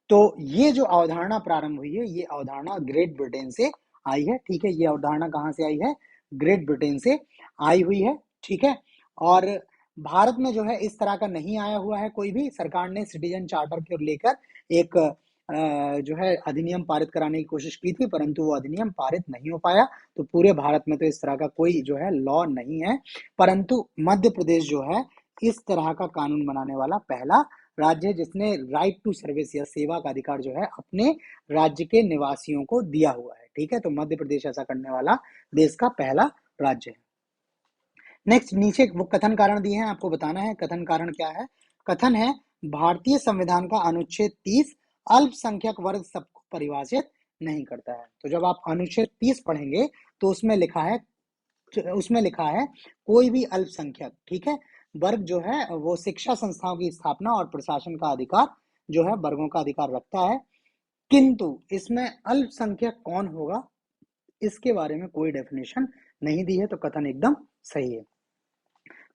तो ये जो अवधारणा प्रारंभ हुई है, ये अवधारणा ग्रेट ब्रिटेन से आई है। ठीक है, ये अवधारणा कहाँ से आई है, ग्रेट ब्रिटेन से आई हुई है। ठीक है, और भारत में जो है इस तरह का नहीं आया हुआ है कोई भी। सरकार ने सिटीजन चार्टर को लेकर एक जो है अधिनियम पारित कराने की कोशिश की थी, परंतु वो अधिनियम पारित नहीं हो पाया। तो पूरे भारत में तो इस तरह का कोई जो है लॉ नहीं है, परंतु मध्य प्रदेश जो है इस तरह का कानून बनाने वाला पहला राज्य है जिसने राइट टू सर्विस या सेवा का अधिकार जो है अपने राज्य के निवासियों को दिया हुआ है। ठीक है, तो मध्य प्रदेश ऐसा करने वाला देश का पहला राज्य है। नेक्स्ट, नीचे वो कथन कारण दिए हैं, आपको बताना है कथन कारण क्या है। कथन है, भारतीय संविधान का अनुच्छेद 30 अल्पसंख्यक वर्ग सबको परिभाषित नहीं करता है। तो जब आप अनुच्छेद 30 पढ़ेंगे तो उसमें लिखा है कोई भी अल्पसंख्यक, ठीक है, वर्ग जो है वो शिक्षा संस्थाओं की स्थापना और प्रशासन का अधिकार जो है वर्गों का अधिकार रखता है, किंतु इसमें अल्पसंख्यक कौन होगा इसके बारे में कोई डेफिनेशन नहीं दी है। तो कथन एकदम सही है।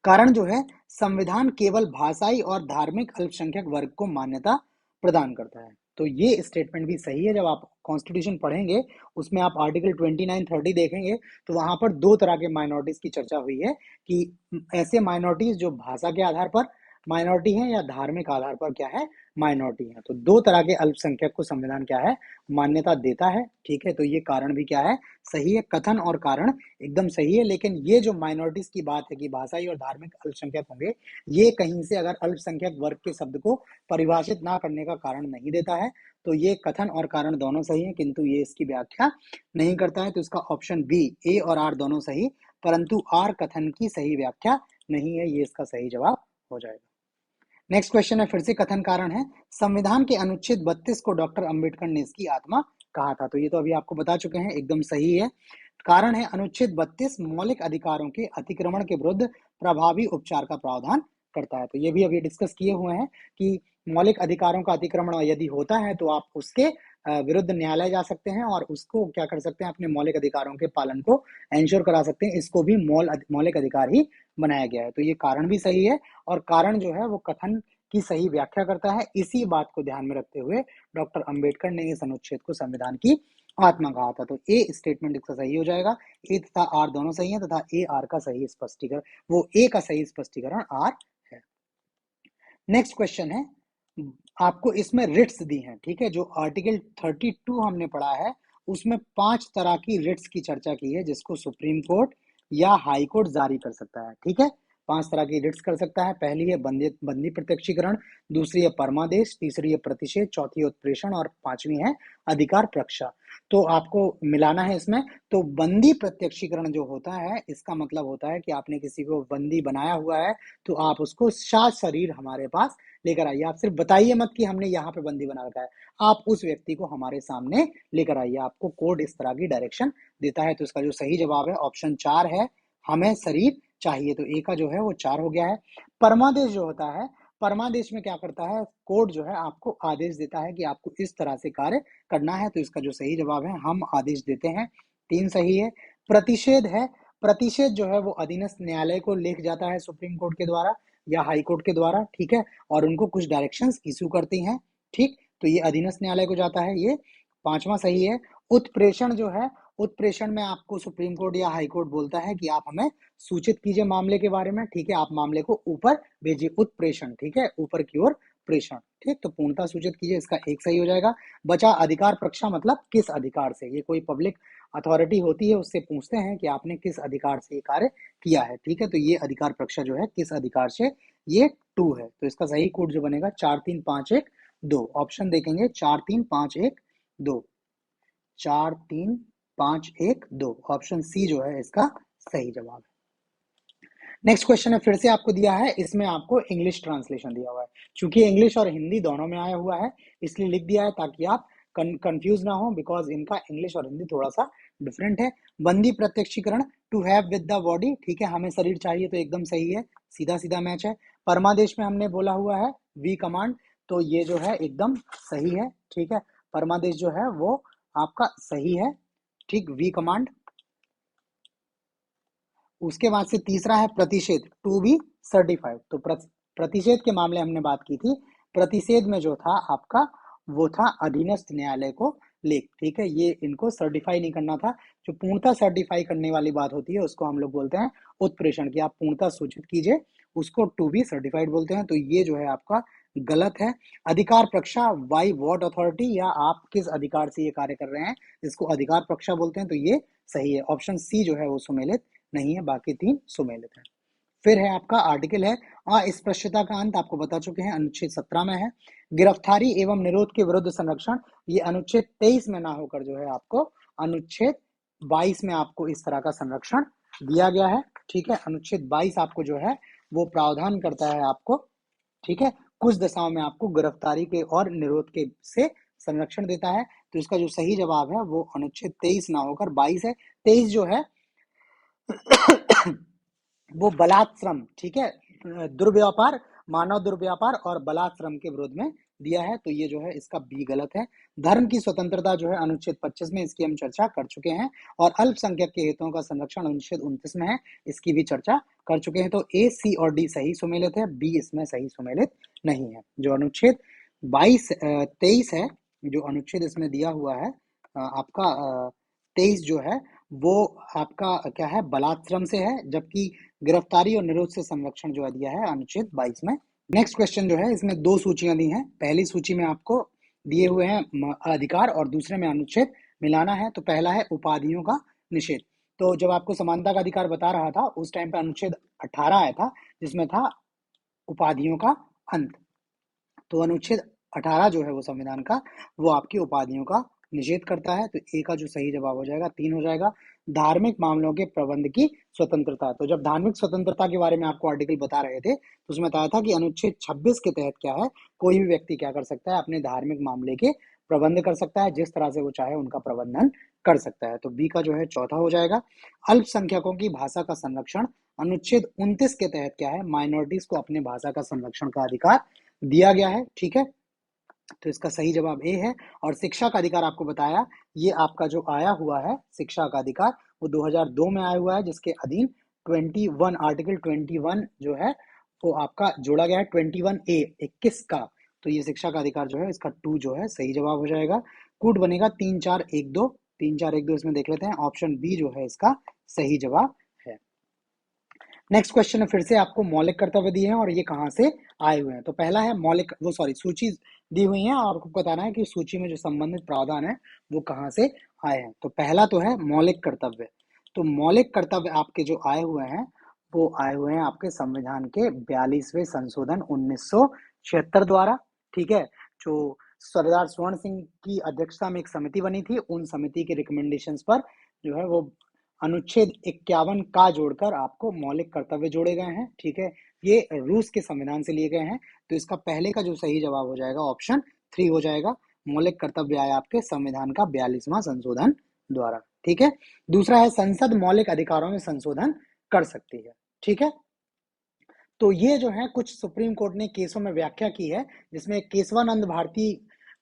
कारण जो है संविधान केवल भाषाई और धार्मिक अल्पसंख्यक वर्ग को मान्यता प्रदान करता है। तो ये स्टेटमेंट भी सही है। जब आप कॉन्स्टिट्यूशन पढ़ेंगे उसमें आप आर्टिकल 29-30 देखेंगे तो वहां पर दो तरह के माइनॉरिटीज की चर्चा हुई है कि ऐसे माइनॉरिटीज जो भाषा के आधार पर माइनॉरिटी हैं या धार्मिक आधार पर क्या है माइनॉरिटी है। तो दो तरह के अल्पसंख्यक को संविधान क्या है मान्यता देता है, ठीक है। तो ये कारण भी क्या है सही है, कथन और कारण एकदम सही है। लेकिन ये जो माइनॉरिटीज की बात है कि भाषाई और धार्मिक अल्पसंख्यक होंगे, ये कहीं से अगर अल्पसंख्यक वर्ग के शब्द को परिभाषित ना करने का कारण नहीं देता है। तो ये कथन और कारण दोनों सही है, किंतु ये इसकी व्याख्या नहीं करता है। तो इसका ऑप्शन बी, ए और आर दोनों सही, परंतु आर कथन की सही व्याख्या नहीं है। ये इसका सही जवाब हो जाएगा। नेक्स्ट क्वेश्चन है, फिर से कथन कारण है। संविधान के अनुच्छेद 32 को डॉक्टर अंबेडकर ने इसकी आत्मा कहा था। तो ये तो अभी आपको बता चुके हैं, एकदम सही है। कारण है अनुच्छेद 32 मौलिक अधिकारों के अतिक्रमण के विरुद्ध प्रभावी उपचार का प्रावधान करता है। तो ये भी अभी डिस्कस किए हुए हैं कि मौलिक अधिकारों का अतिक्रमण यदि होता है तो आप उसके विरुद्ध न्यायालय जा सकते हैं और उसको क्या कर सकते हैं अपने मौलिक अधिकारों के पालन को एंश्योर करा सकते हैं। इसको भी मौलिक अधिकार ही बनाया गया है। तो ये कारण भी सही है और कारण जो है वो कथन की सही व्याख्या करता है। इसी बात को ध्यान में रखते हुए डॉक्टर अंबेडकर ने इस अनुच्छेद को संविधान की आत्मा कहा था। तो ए स्टेटमेंट इसका सही हो जाएगा। ए तथा आर दोनों सही है तथा ए आर का सही स्पष्टीकरण वो ए का सही स्पष्टीकरण आर है। नेक्स्ट क्वेश्चन है, आपको इसमें रिट्स दी हैं, ठीक है। जो आर्टिकल 32 हमने पढ़ा है उसमें 5 तरह की रिट्स की चर्चा की है जिसको सुप्रीम कोर्ट या हाई कोर्ट जारी कर सकता है, ठीक है। 5 तरह की रिट्स कर सकता है। पहली है बंदी प्रत्यक्षीकरण, दूसरी है परमादेश, तीसरी है प्रतिषेध, चौथी है उत्प्रेषण और पांचवी है अधिकार प्रक्षा। तो आपको मिलाना है इसमें। तो बंदी प्रत्यक्षीकरण जो होता है इसका मतलब होता है कि आपने किसी को बंदी बनाया हुआ है तो आप उसको साथ शरीर हमारे पास लेकर आइए। आप सिर्फ बताइए मत कि हमने यहाँ पे बंदी बना रखा है, आप उस व्यक्ति को हमारे सामने लेकर आइए। आपको कोर्ट इस तरह की डायरेक्शन देता है। तो इसका जो सही जवाब है ऑप्शन 4 है, हमें शरीर चाहिए। तो ए का जो है वो 4 हो गया है। परमादेश जो होता है, परमादेश में क्या करता है कोर्ट जो है आपको आदेश देता है कि आपको इस तरह से कार्य करना है। तो इसका जो सही जवाब है हम आदेश देते हैं, 3 सही है। प्रतिषेध है, प्रतिषेध जो है वो अधीनस्थ न्यायालय को लिख जाता है सुप्रीम कोर्ट के द्वारा या हाई कोर्ट के द्वारा, ठीक है, और उनको कुछ डायरेक्शंस इशू करती हैं, ठीक। तो ये अधीनस्थ न्यायालय को जाता है, ये 5वां सही है। उत्प्रेषण जो है, उत्प्रेषण में आपको सुप्रीम कोर्ट या हाई कोर्ट बोलता है कि आप हमें सूचित कीजिए मामले के बारे में, ठीक है, आप मामले को ऊपर भेजिए, उत्प्रेषण, ठीक है, ऊपर की ओर प्रेषण, ठीक। तो पूर्णता सूचित कीजिए, इसका 1 सही हो जाएगा। बचा अधिकार प्रक्षा, मतलब किस अधिकार से, ये कोई पब्लिक अथॉरिटी होती है उससे पूछते हैं कि आपने किस अधिकार से ये कार्य किया है, ठीक है। तो ये अधिकार प्रक्षा जो है किस अधिकार से, ये 2 है। तो इसका सही कोड जो बनेगा 4 3 5 1 2। ऑप्शन देखेंगे 4 3 5 1 2, 4 3 5 1 2। ऑप्शन सी जो है इसका सही जवाब है। नेक्स्ट क्वेश्चन है, फिर से आपको दिया है, इसमें आपको इंग्लिश ट्रांसलेशन दिया हुआ है। चूंकि इंग्लिश और हिंदी दोनों में आया हुआ है इसलिए लिख दिया है ताकि आप कंफ्यूज ना हो, बिकॉज इनका इंग्लिश और हिंदी थोड़ा सा डिफरेंट है। बंदी प्रत्यक्षीकरण, to have with the body, ठीक है, हमें शरीर चाहिए, तो एकदम सही है, सीधा सीधा मैच है। परमादेश में हमने बोला हुआ है वी कमांड, तो ये जो है एकदम सही है, ठीक है। परमादेश जो है वो आपका सही है, ठीक, वी कमांड। उसके बाद से तीसरा है प्रतिषेध, टू बी सर्टिफाइड। तो प्रतिषेध के मामले हमने बात की थी। प्रतिषेध में जो था आपका वो था अधीनस्थ न्यायालय को लेख, ठीक है, ये इनको सर्टिफाई नहीं करना था। जो पूर्णता सर्टिफाई करने वाली बात होती है उसको हम लोग बोलते हैं उत्प्रेषण, की आप पूर्णता सूचित कीजिए, उसको टू बी सर्टिफाइड बोलते हैं। तो ये जो है आपका गलत है। अधिकार प्रक्षा, बाई व्हाट अथॉरिटी, या आप किस अधिकार से ये कार्य कर रहे हैं, इसको अधिकार प्रक्षा बोलते हैं। तो ये सही है, ऑप्शन सी जो है वो सुमेलित नहीं है, बाकी 3 सुमेलित है। फिर है आपका आर्टिकल है अस्पृश्यता का अंत, आपको बता चुके हैं, अनुच्छेद 17 में है। गिरफ्तारी एवं निरोध के विरुद्ध संरक्षण, ये अनुच्छेद 23 में ना होकर जो है आपको अनुच्छेद 22 में आपको इस तरह का संरक्षण दिया गया है, ठीक है। अनुच्छेद 22 आपको जो है वो प्रावधान करता है आपको, ठीक है, कुछ दशाओं में आपको गिरफ्तारी के और निरोध के से संरक्षण देता है। तो इसका जो सही जवाब है वो अनुच्छेद 23 ना होकर 22 है। 23 जो है वो बलात्श्रम, ठीक है, दुर्व्यापार, मानव दुर्व्यापार और बलात्श्रम के विरोध में दिया है। तो ये जो है इसका बी गलत है। धर्म की स्वतंत्रता जो है अनुच्छेद 25 में, इसकी हम चर्चा कर चुके हैं। और अल्पसंख्यक के हितों का संरक्षण अनुच्छेद 29 में है, इसकी भी चर्चा कर चुके हैं। तो ए, सी और डी सही सुमेलित है, बी इसमें सही सुमेलित नहीं है। जो अनुच्छेद 23 है, जो अनुच्छेद इसमें दिया हुआ है आपका 23 जो है वो आपका क्या है, बलात्श्रम से है, जबकि गिरफ्तारी और निरोध से संरक्षण जो है दिया है अनुच्छेद 22 में। नेक्स्ट क्वेश्चन जो है, इसमें दो सूचियां दी हैं। पहली सूची में आपको दिए हुए हैं अधिकार और दूसरे में अनुच्छेद मिलाना है। तो पहला है उपाधियों का निषेध। तो जब आपको समानता का अधिकार बता रहा था उस टाइम पे अनुच्छेद 18 आया था, जिसमें था उपाधियों का अंत। तो अनुच्छेद 18 जो है वो संविधान का, वो आपकी उपाधियों का निषेध करता है। तो ए का जो सही जवाब हो जाएगा 3 हो जाएगा। धार्मिक मामलों के प्रबंध की स्वतंत्रता। तो जब धार्मिक स्वतंत्रता के बारे में आपको आर्टिकल बता रहे थे तो उसमें बताया था कि अनुच्छेद 26 के तहत क्या है, कोई भी व्यक्ति क्या कर सकता है, अपने धार्मिक मामले के प्रबंध कर सकता है, जिस तरह से वो चाहे उनका प्रबंधन कर सकता है। तो बी का जो है चौथा हो जाएगा। अल्पसंख्यकों की भाषा का संरक्षण अनुच्छेद 29 के तहत क्या है, माइनॉरिटीज को अपने भाषा का संरक्षण का अधिकार दिया गया है, ठीक है। तो इसका सही जवाब ए है। और शिक्षा का अधिकार आपको बताया, ये आपका जो आया हुआ है शिक्षा का अधिकार वो 2002 में आया हुआ है, जिसके अधीन 21 आर्टिकल 21 जो है वो आपका जोड़ा गया है 21A 21 का। तो ये शिक्षा का अधिकार जो है इसका 2 जो है सही जवाब हो जाएगा। कूट बनेगा 3-4-1-2, 3-4-1-2 इसमें देख लेते हैं। ऑप्शन बी जो है इसका सही जवाब है। नेक्स्ट क्वेश्चन में फिर से आपको मौलिक कर्तव्य दिए हैं और ये कहाँ से आए हुए हैं। तो पहला है मौलिक, वो सॉरी सूची दी हुई है और आपको बताना है कि सूची में जो संबंधित प्रावधान है वो कहाँ से आए हैं। तो पहला तो है मौलिक कर्तव्य। तो मौलिक कर्तव्य आपके जो आए हुए हैं वो आए हुए हैं आपके संविधान के 42वें संशोधन 1976 द्वारा, ठीक है। जो सरदार स्वर्ण सिंह की अध्यक्षता में एक समिति बनी थी, उन समिति के रिकमेंडेशंस पर जो है वो अनुच्छेद 51 का जोड़कर आपको मौलिक कर्तव्य जोड़े गए हैं, ठीक है। ये रूस के संविधान से लिए गए हैं। तो इसका पहले का जो सही जवाब हो जाएगा ऑप्शन 3 हो जाएगा। मौलिक कर्तव्य आया आपके संविधान का 42वां संशोधन द्वारा, ठीक है। दूसरा है संसद मौलिक अधिकारों में संशोधन कर सकती है, ठीक है। तो ये जो है कुछ सुप्रीम कोर्ट ने केसों में व्याख्या की है, जिसमें केशवानंद भारती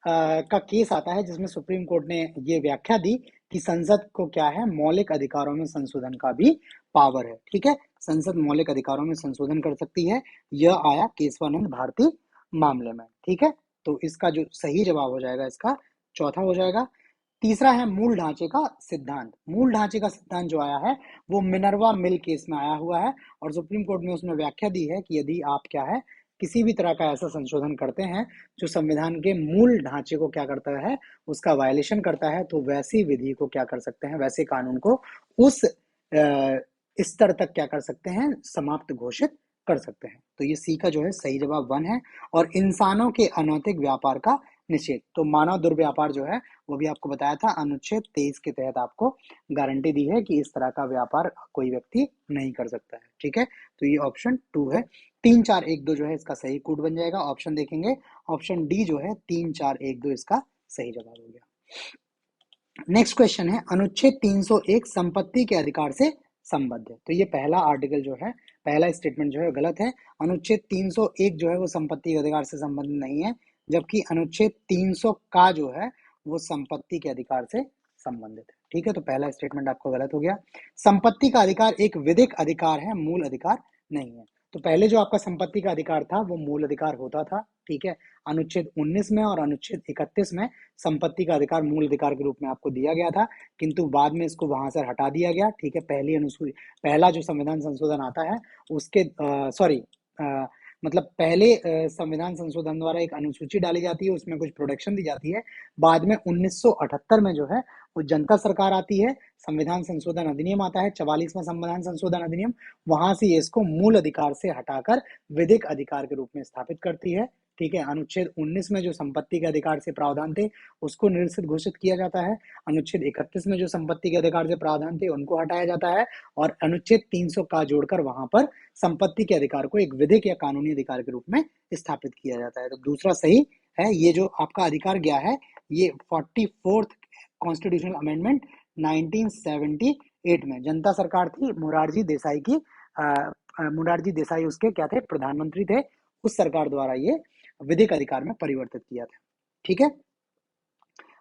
का केस आता है, जिसमें सुप्रीम कोर्ट ने ये व्याख्या दी कि संसद को क्या है, मौलिक अधिकारों में संशोधन का भी पावर है, ठीक है। संसद मौलिक अधिकारों में संशोधन कर सकती है। यह आया केशवानंद भारती मामले में, ठीक है। तो इसका जो सही जवाब हो जाएगा इसका चौथा हो जाएगा। तीसरा है मूल ढांचे का सिद्धांत। मूल ढांचे का सिद्धांत जो आया है वो मिनर्वा मिल केस में आया हुआ है और सुप्रीम कोर्ट ने उसमें व्याख्या दी है कि यदि आप क्या है किसी भी तरह का ऐसा संशोधन करते हैं जो संविधान के मूल ढांचे को क्या करता है, उसका वायलेशन करता है, तो वैसी विधि को क्या कर सकते हैं, वैसे कानून को उस स्तर तक क्या कर सकते हैं, समाप्त घोषित कर सकते हैं। तो ये सी का जो है सही जवाब 1 है। और इंसानों के अनैतिक व्यापार का निषेध। तो मानव दुर्व्यापार जो है वो भी आपको बताया था, अनुच्छेद 23 के तहत आपको गारंटी दी है कि इस तरह का व्यापार कोई व्यक्ति नहीं कर सकता है, ठीक है। तो ये ऑप्शन 2 है। 3-4-1-2 जो है इसका सही कोड बन जाएगा। ऑप्शन देखेंगे, ऑप्शन डी जो है 3-4-1-2 इसका सही जवाब हो गया। नेक्स्ट क्वेश्चन है अनुच्छेद 301 संपत्ति के अधिकार से संबद्ध है। तो ये पहला आर्टिकल जो है, पहला स्टेटमेंट जो है गलत है। अनुच्छेद 301 जो है वो संपत्ति के अधिकार से संबंधित नहीं है, जबकि अनुच्छेद 300 का जो है वो संपत्ति के अधिकार से संबंधित है, ठीक है। तो पहला स्टेटमेंट आपको गलत हो गया। संपत्ति का अधिकार एक विधिक अधिकार है, मूल अधिकार नहीं है। तो पहले जो आपका संपत्ति का अधिकार था वो मूल अधिकार होता था, ठीक है। अनुच्छेद 19 में और अनुच्छेद 31 में संपत्ति का अधिकार मूल अधिकार के रूप में आपको दिया गया था, किंतु बाद में इसको वहां से हटा दिया गया, ठीक है। पहली अनुसूची, पहला जो संविधान संशोधन आता है उसके सॉरी मतलब पहले संविधान संशोधन द्वारा एक अनुसूची डाली जाती है, उसमें कुछ प्रोटेक्शन दी जाती है। बाद में 1978 में जो है वो जनता सरकार आती है, संविधान संशोधन अधिनियम आता है, 44वां संविधान संशोधन अधिनियम, वहां से इसको मूल अधिकार से हटाकर विधिक अधिकार के रूप में स्थापित करती है, ठीक है। अनुच्छेद 19 में जो संपत्ति के अधिकार से प्रावधान थे उसको निरसित घोषित किया जाता है। अनुच्छेद 31 में जो संपत्ति के अधिकार से प्रावधान थे उनको हटाया जाता है और अनुच्छेद 300 का जोड़कर वहां पर संपत्ति के अधिकार को एक विधिक या कानूनी अधिकार के रूप में स्थापित किया जाता है। तो दूसरा सही है, ये जो आपका अधिकार गया है ये 44th कॉन्स्टिट्यूशनल अमेंडमेंट 1978 में। जनता सरकार थी मोरारजी देसाई की, मोरारजी देसाई उसके क्या थे, प्रधानमंत्री थे। उस सरकार द्वारा ये विधिक अधिकार में परिवर्तित किया था। ठीक है।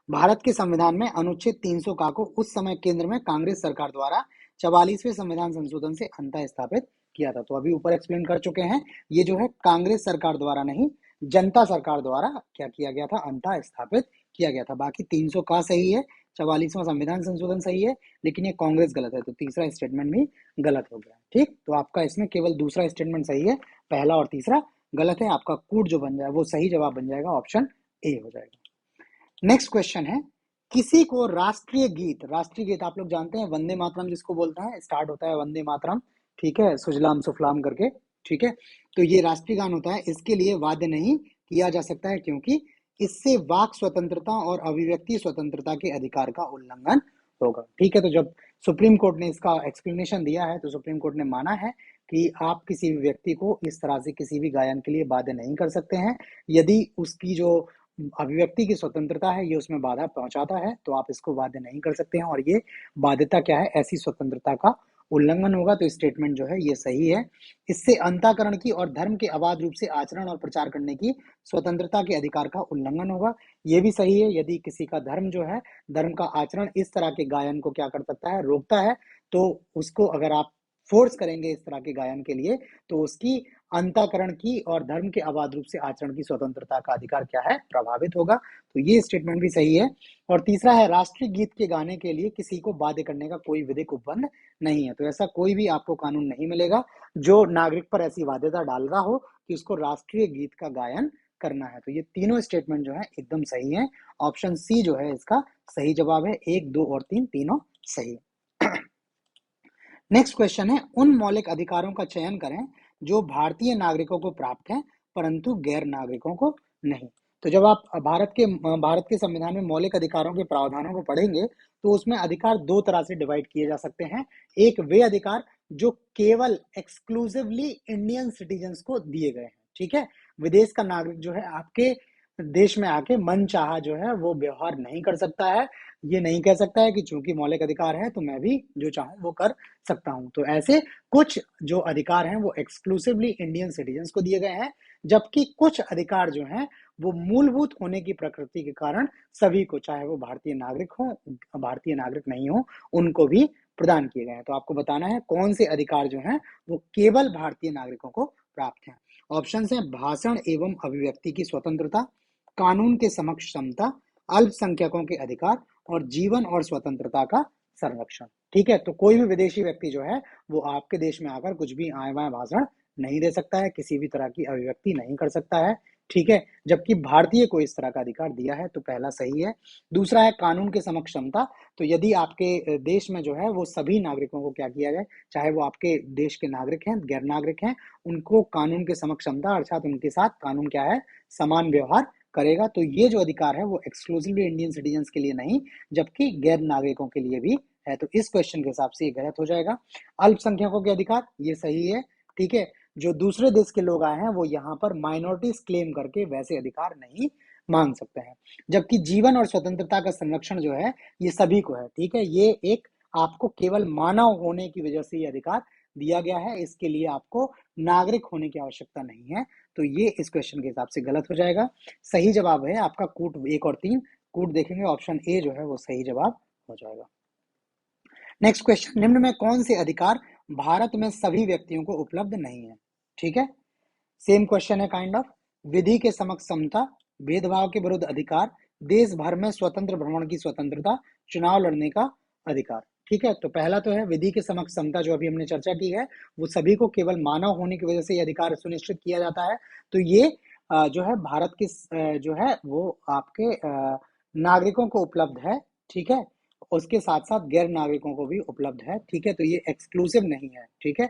भारत के संविधान में अनुच्छेद 300 का को उस समय केंद्र में कांग्रेस सरकार द्वारा 44वें संविधान संशोधन से अंतः स्थापित किया था। तो अभी ऊपर एक्सप्लेन कर चुके हैं, ये जो है कांग्रेस सरकार द्वारा नहीं, जनता सरकार द्वारा क्या किया गया था, अंतः स्थापित किया गया था। बाकी 300 का सही है, 44वां संविधान संशोधन सही है, लेकिन ये कांग्रेस गलत है, तो तीसरा स्टेटमेंट भी गलत हो गया। ठीक, तो आपका इसमें केवल दूसरा स्टेटमेंट सही है, पहला और तीसरा गलत है। आपका कूट जो बन जाए वो सही जवाब बन जाएगा, ऑप्शन ए हो जाएगा। नेक्स्ट क्वेश्चन है, किसी को राष्ट्रीय गीत आप लोग जानते हैं, वंदे मातरम जिसको बोलते हैं, स्टार्ट होता है वंदे मातरम, ठीक है, सुजलाम सुफलाम करके, ठीक है। तो ये राष्ट्रीय गान होता है, इसके लिए वाद्य नहीं किया जा सकता है, क्योंकि इससे वाक स्वतंत्रता और अभिव्यक्ति स्वतंत्रता के अधिकार का उल्लंघन होगा। ठीक है, तो जब सुप्रीम कोर्ट ने इसका एक्सप्लेनेशन दिया है, तो सुप्रीम कोर्ट ने माना है कि आप किसी भी व्यक्ति को इस तरह से किसी भी गायन के लिए बाध्य नहीं कर सकते हैं। यदि उसकी जो अभिव्यक्ति की स्वतंत्रता है ये उसमें बाधा पहुंचाता है, तो आप इसको बाध्य नहीं कर सकते हैं, और ये बाध्यता क्या है, ऐसी स्वतंत्रता का उल्लंघन होगा। तो स्टेटमेंट जो है ये सही है। इससे अंतःकरण की और धर्म के अबाध रूप से आचरण और प्रचार करने की स्वतंत्रता के अधिकार का उल्लंघन होगा, ये भी सही है। यदि किसी का धर्म जो है, धर्म का आचरण इस तरह के गायन को क्या कर सकता है, रोकता है, तो उसको अगर आप फोर्स करेंगे इस तरह के गायन के लिए, तो उसकी अंतःकरण की और धर्म के अबाध रूप से आचरण की स्वतंत्रता का अधिकार क्या है, प्रभावित होगा। तो ये स्टेटमेंट भी सही है। और तीसरा है, राष्ट्रीय गीत के गाने के लिए किसी को बाध्य करने का कोई विधिक उपबंध नहीं है। तो ऐसा कोई भी आपको कानून नहीं मिलेगा जो नागरिक पर ऐसी बाध्यता डाल रहा हो कि उसको राष्ट्रीय गीत का गायन करना है। तो ये तीनों स्टेटमेंट जो है एकदम सही है। ऑप्शन सी जो है इसका सही जवाब है, 1, 2 और 3 तीनों सही। नेक्स्ट क्वेश्चन है, उन मौलिक अधिकारों का चयन करें जो भारतीय नागरिकों को प्राप्त हैं परंतु गैर नागरिकों को नहीं। तो जब आप भारत के संविधान में मौलिक अधिकारों के प्रावधानों को पढ़ेंगे, तो उसमें अधिकार दो तरह से डिवाइड किए जा सकते हैं। एक वे अधिकार जो केवल एक्सक्लूसिवली इंडियन सिटीजन्स को दिए गए हैं, ठीक है। विदेश का नागरिक जो है आपके देश में आके मन चाहा जो है वो व्यवहार नहीं कर सकता है, ये नहीं कह सकता है कि चूंकि मौलिक अधिकार है तो मैं भी जो चाहूं वो कर सकता हूं। तो ऐसे कुछ जो अधिकार हैं वो एक्सक्लूसिवली इंडियन सिटीजन्स को दिए गए हैं, जबकि कुछ अधिकार जो हैं वो मूलभूत होने की प्रकृति के कारण सभी को, चाहे वो भारतीय नागरिक हो, भारतीय नागरिक नहीं हो, उनको भी प्रदान किए गए हैं। तो आपको बताना है कौन से अधिकार जो हैं वो केवल भारतीय नागरिकों को प्राप्त हैं। ऑप्शन है, भाषण एवं अभिव्यक्ति की स्वतंत्रता, कानून के समक्ष समता, अल्पसंख्यकों के अधिकार और जीवन और स्वतंत्रता का संरक्षण। ठीक है, तो कोई भी विदेशी व्यक्ति जो है वो आपके देश में आकर कुछ भी आए वाए भाषण नहीं दे सकता है, किसी भी तरह की अभिव्यक्ति नहीं कर सकता है, ठीक है, जबकि भारतीय को इस तरह का अधिकार दिया है। तो पहला सही है। दूसरा है कानून के समक्ष समता। तो यदि आपके देश में जो है वो सभी नागरिकों को क्या किया जाए, चाहे वो आपके देश के नागरिक हैं, गैर नागरिक हैं, उनको कानून के समक्ष समता अर्थात उनके साथ कानून क्या है, समान व्यवहार करेगा। तो ये जो अधिकार है वो एक्सक्लूसिवली इंडियन सिटीजन्स के लिए नहीं, जबकि गैर नागरिकों के लिए भी है। तो इस क्वेश्चन के हिसाब से ये गलत हो जाएगा। अल्पसंख्यकों के अधिकार ये सही है, ठीक है। जो दूसरे देश के लोग आए हैं वो यहाँ पर माइनॉरिटीज क्लेम करके वैसे अधिकार नहीं मांग सकते हैं, जबकि जीवन और स्वतंत्रता का संरक्षण जो है ये सभी को है, ठीक है। ये एक आपको केवल मानव होने की वजह से ये अधिकार दिया गया है, इसके लिए आपको नागरिक होने की आवश्यकता नहीं है। तो ये इस क्वेश्चन के हिसाब से गलत हो जाएगा। सही जवाब है आपका कूट 1 और 3। कूट देखेंगे ऑप्शन ए जो है वो सही जवाब हो जाएगा। नेक्स्ट क्वेश्चन, निम्न में कौन से अधिकार भारत में सभी व्यक्तियों को उपलब्ध नहीं है, ठीक है। सेम क्वेश्चन है काइंड ऑफ। विधि के समक्ष समता, भेदभाव के विरुद्ध अधिकार, देश भर में स्वतंत्र भ्रमण की स्वतंत्रता, चुनाव लड़ने का अधिकार, ठीक है। तो पहला तो है विधि के समक्ष समता, जो अभी हमने चर्चा की है, वो सभी को केवल मानव होने की वजह से ये अधिकार सुनिश्चित किया जाता है। तो ये जो है भारत की जो है वो आपके नागरिकों को उपलब्ध है, ठीक है। उसके साथ साथ गैर नागरिकों को भी उपलब्ध है, ठीक है। तो ये एक्सक्लूसिव नहीं है, ठीक है,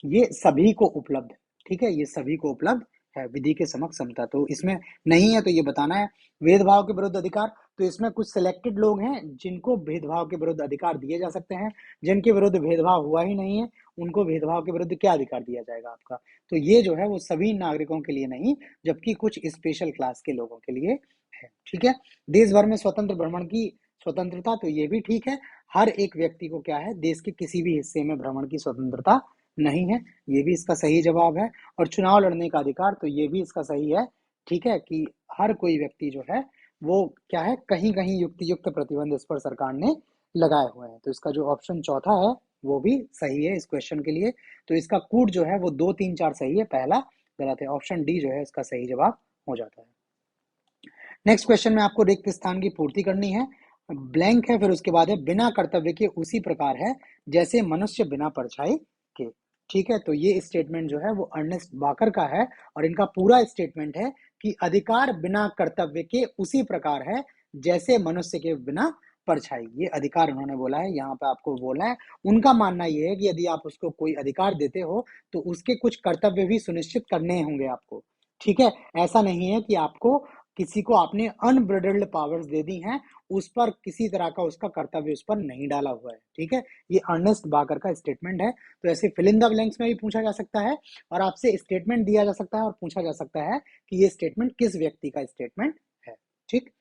ये सभी को उपलब्ध है, ठीक है, ये सभी को उपलब्ध है विधि के समक्ष समता। तो इसमें नहीं है तो ये बताना है। भेदभाव के विरुद्ध अधिकार, तो इसमें कुछ सिलेक्टेड लोग हैं जिनको भेदभाव के विरुद्ध अधिकार दिए जा सकते हैं, जिनके विरुद्ध भेदभाव हुआ ही नहीं है उनको भेदभाव के विरुद्ध क्या अधिकार दिया जाएगा आपका। तो ये जो है वो सभी नागरिकों के लिए नहीं, जबकि कुछ स्पेशल क्लास के लोगों के लिए है। है। ठीक है, देश भर में स्वतंत्र भ्रमण की स्वतंत्रता, तो ये भी ठीक है। हर एक व्यक्ति को क्या है, देश के किसी भी हिस्से में भ्रमण की स्वतंत्रता नहीं है, ये भी इसका सही जवाब है। और चुनाव लड़ने का अधिकार, तो ये भी इसका सही है। ठीक है, कि हर कोई व्यक्ति जो है वो क्या है, कहीं कहीं युक्त प्रतिबंध इस पर सरकार ने लगाए हुए हैं। तो इसका जो ऑप्शन चौथा है वो भी सही है इस क्वेश्चन के लिए। तो इसका कूट जो है वो 2 3 4 सही है, पहला गलत है। ऑप्शन डी जो है इसका सही जवाब हो जाता है। नेक्स्ट क्वेश्चन में आपको रिक्त स्थान की पूर्ति करनी है। ब्लैंक है, फिर उसके बाद है बिना कर्तव्य के उसी प्रकार है जैसे मनुष्य बिना परछाई के। ठीक है, तो ये स्टेटमेंट जो है वो अर्नेस्ट बाकर का है, और इनका पूरा स्टेटमेंट है कि अधिकार बिना कर्तव्य के उसी प्रकार है जैसे मनुष्य के बिना परछाई। ये अधिकार उन्होंने बोला है, यहाँ पे आपको बोला है। उनका मानना ये है कि यदि आप उसको कोई अधिकार देते हो तो उसके कुछ कर्तव्य भी सुनिश्चित करने होंगे आपको। ठीक है, ऐसा नहीं है कि आपको किसी को आपने अनब्रिडल्ड पावर्स दे दी हैं, उस पर किसी तरह का उसका कर्तव्य उस पर नहीं डाला हुआ है। ठीक है, ये अर्नेस्ट बाकर का स्टेटमेंट है। तो ऐसे फिल इन द ब्लैंक्स में भी पूछा जा सकता है, और आपसे स्टेटमेंट दिया जा सकता है और पूछा जा सकता है कि ये स्टेटमेंट किस व्यक्ति का स्टेटमेंट है। ठीक,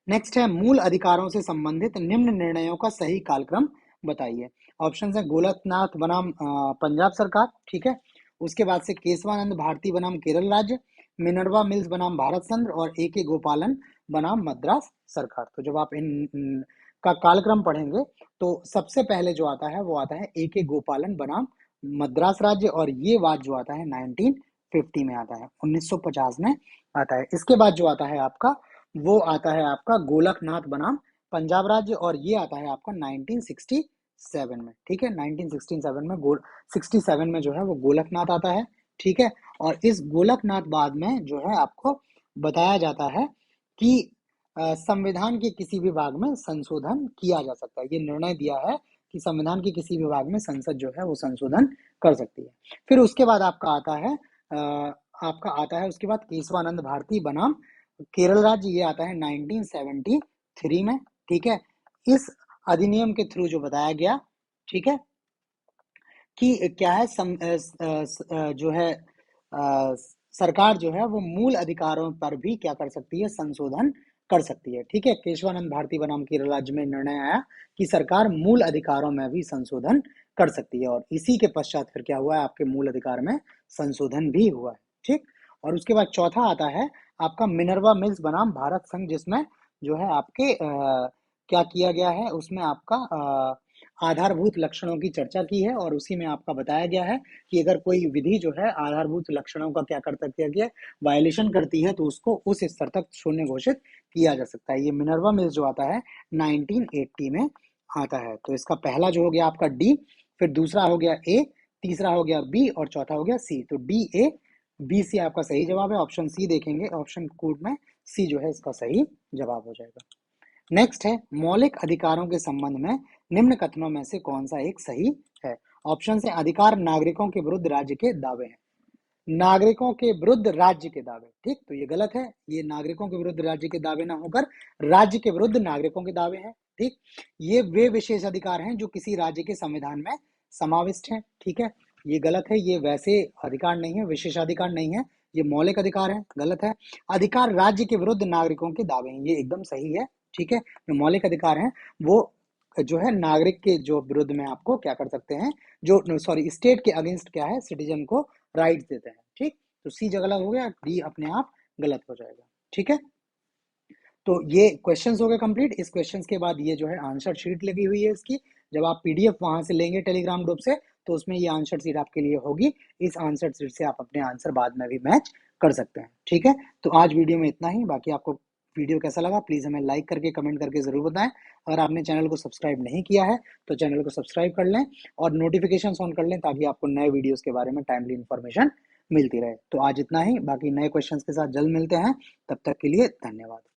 नेक्स्ट है मूल अधिकारों से संबंधित निम्न निर्णयों का सही कालक्रम बताइए। ऑप्शन है गोलकनाथ बनाम पंजाब सरकार। ठीक है, उसके बाद से केशवानंद भारती बनाम केरल राज्य, मिनर्वा मिल्स बनाम भारत संघ, और ए के गोपालन बनाम मद्रास सरकार। तो जब आप इन का कालक्रम पढ़ेंगे तो सबसे पहले जो आता है वो आता है ए के गोपालन बनाम मद्रास राज्य, और ये वाद जो आता है 1950 में आता है, 1950 में आता है। इसके बाद जो आता है आपका वो आता है आपका गोलकनाथ बनाम पंजाब राज्य, और ये आता है आपका 1967 में। ठीक है, 1967 में 67 में जो है वो गोलकनाथ आता है। ठीक है, और इस गोलकनाथ बाद में जो है आपको बताया जाता है कि संविधान के किसी भी भाग में संशोधन किया जा सकता है। ये निर्णय दिया है कि संविधान के किसी भी भाग में संसद जो है वो संशोधन कर सकती है। फिर उसके बाद आपका आता है उसके बाद केशवानंद भारती बनाम केरल राज्य, ये आता है 1973 में। ठीक है, इस अधिनियम के थ्रू जो बताया गया, ठीक है, कि क्या है जो है सरकार जो है वो मूल अधिकारों पर भी क्या कर सकती है, संशोधन कर सकती है। ठीक है, केशवानंद भारती बनाम केरल राज्य में निर्णय आया कि सरकार मूल अधिकारों में भी संशोधन कर सकती है, और इसी के पश्चात फिर क्या हुआ है, आपके मूल अधिकार में संशोधन भी हुआ है। ठीक, और उसके बाद चौथा आता है आपका मिनर्वा मिल्स बनाम भारत संघ, जिसमें जो है आपके क्या किया गया है, उसमें आपका आधारभूत लक्षणों की चर्चा की है, और उसी में आपका बताया गया है कि अगर कोई विधि जो है आधारभूत लक्षणों का क्या कर सकती है, वायलेशन करती है, तो उसको उस स्तर तक शून्य घोषित किया जा सकता है। ये मिनर्वा मिल्स जो आता है 1980 में आता है। तो इसका पहला जो हो गया आपका डी, फिर दूसरा हो गया ए, तीसरा हो गया बी, और चौथा हो गया सी। तो डी ए बी सी आपका सही जवाब है। ऑप्शन सी देखेंगे, ऑप्शन कोड में सी जो है इसका सही जवाब हो जाएगा। नेक्स्ट है मौलिक अधिकारों के संबंध में निम्न कथनों में से कौन सा एक सही है। ऑप्शन से अधिकार नागरिकों के विरुद्ध राज्य के दावे हैं। नागरिकों के विरुद्ध राज्य के दावे, ठीक, तो ये गलत है। ये नागरिकों के विरुद्ध राज्य के दावे ना होकर राज्य के विरुद्ध नागरिकों के दावे हैं। ठीक, ये वे विशेष अधिकार हैं जो किसी राज्य के संविधान में समाविष्ट हैं। ठीक है, ये गलत है, ये वैसे अधिकार नहीं है, विशेषाधिकार नहीं है, ये मौलिक अधिकार है, गलत है। अधिकार राज्य के विरुद्ध नागरिकों के दावे हैं, ये एकदम सही है। ठीक है, जो मौलिक अधिकार हैं वो जो है नागरिक के जो विरुद्ध में आपको क्या कर सकते हैं, जो सॉरी स्टेट के अगेंस्ट क्या है, सिटीजन को राइट्स देते हैं। ठीक, तो सी गलत हो गया, डी अपने आप गलत हो जाएगा। ठीक है, तो ये क्वेश्चंस हो गए कंप्लीट। इस क्वेश्चंस के बाद ये जो है आंसर शीट लगी हुई है इसकी, जब आप पीडीएफ वहां से लेंगे टेलीग्राम ग्रुप से, तो उसमें ये आंसर शीट आपके लिए होगी। इस आंसर शीट से आप अपने आंसर बाद में भी मैच कर सकते हैं। ठीक है, तो आज वीडियो में इतना ही। बाकी आपको वीडियो कैसा लगा प्लीज हमें लाइक करके कमेंट करके जरूर बताएं। अगर आपने चैनल को सब्सक्राइब नहीं किया है तो चैनल को सब्सक्राइब कर लें और नोटिफिकेशन ऑन कर लें, ताकि आपको नए वीडियोस के बारे में टाइमली इन्फॉर्मेशन मिलती रहे। तो आज इतना ही, बाकी नए क्वेश्चंस के साथ जल्द मिलते हैं। तब तक के लिए धन्यवाद।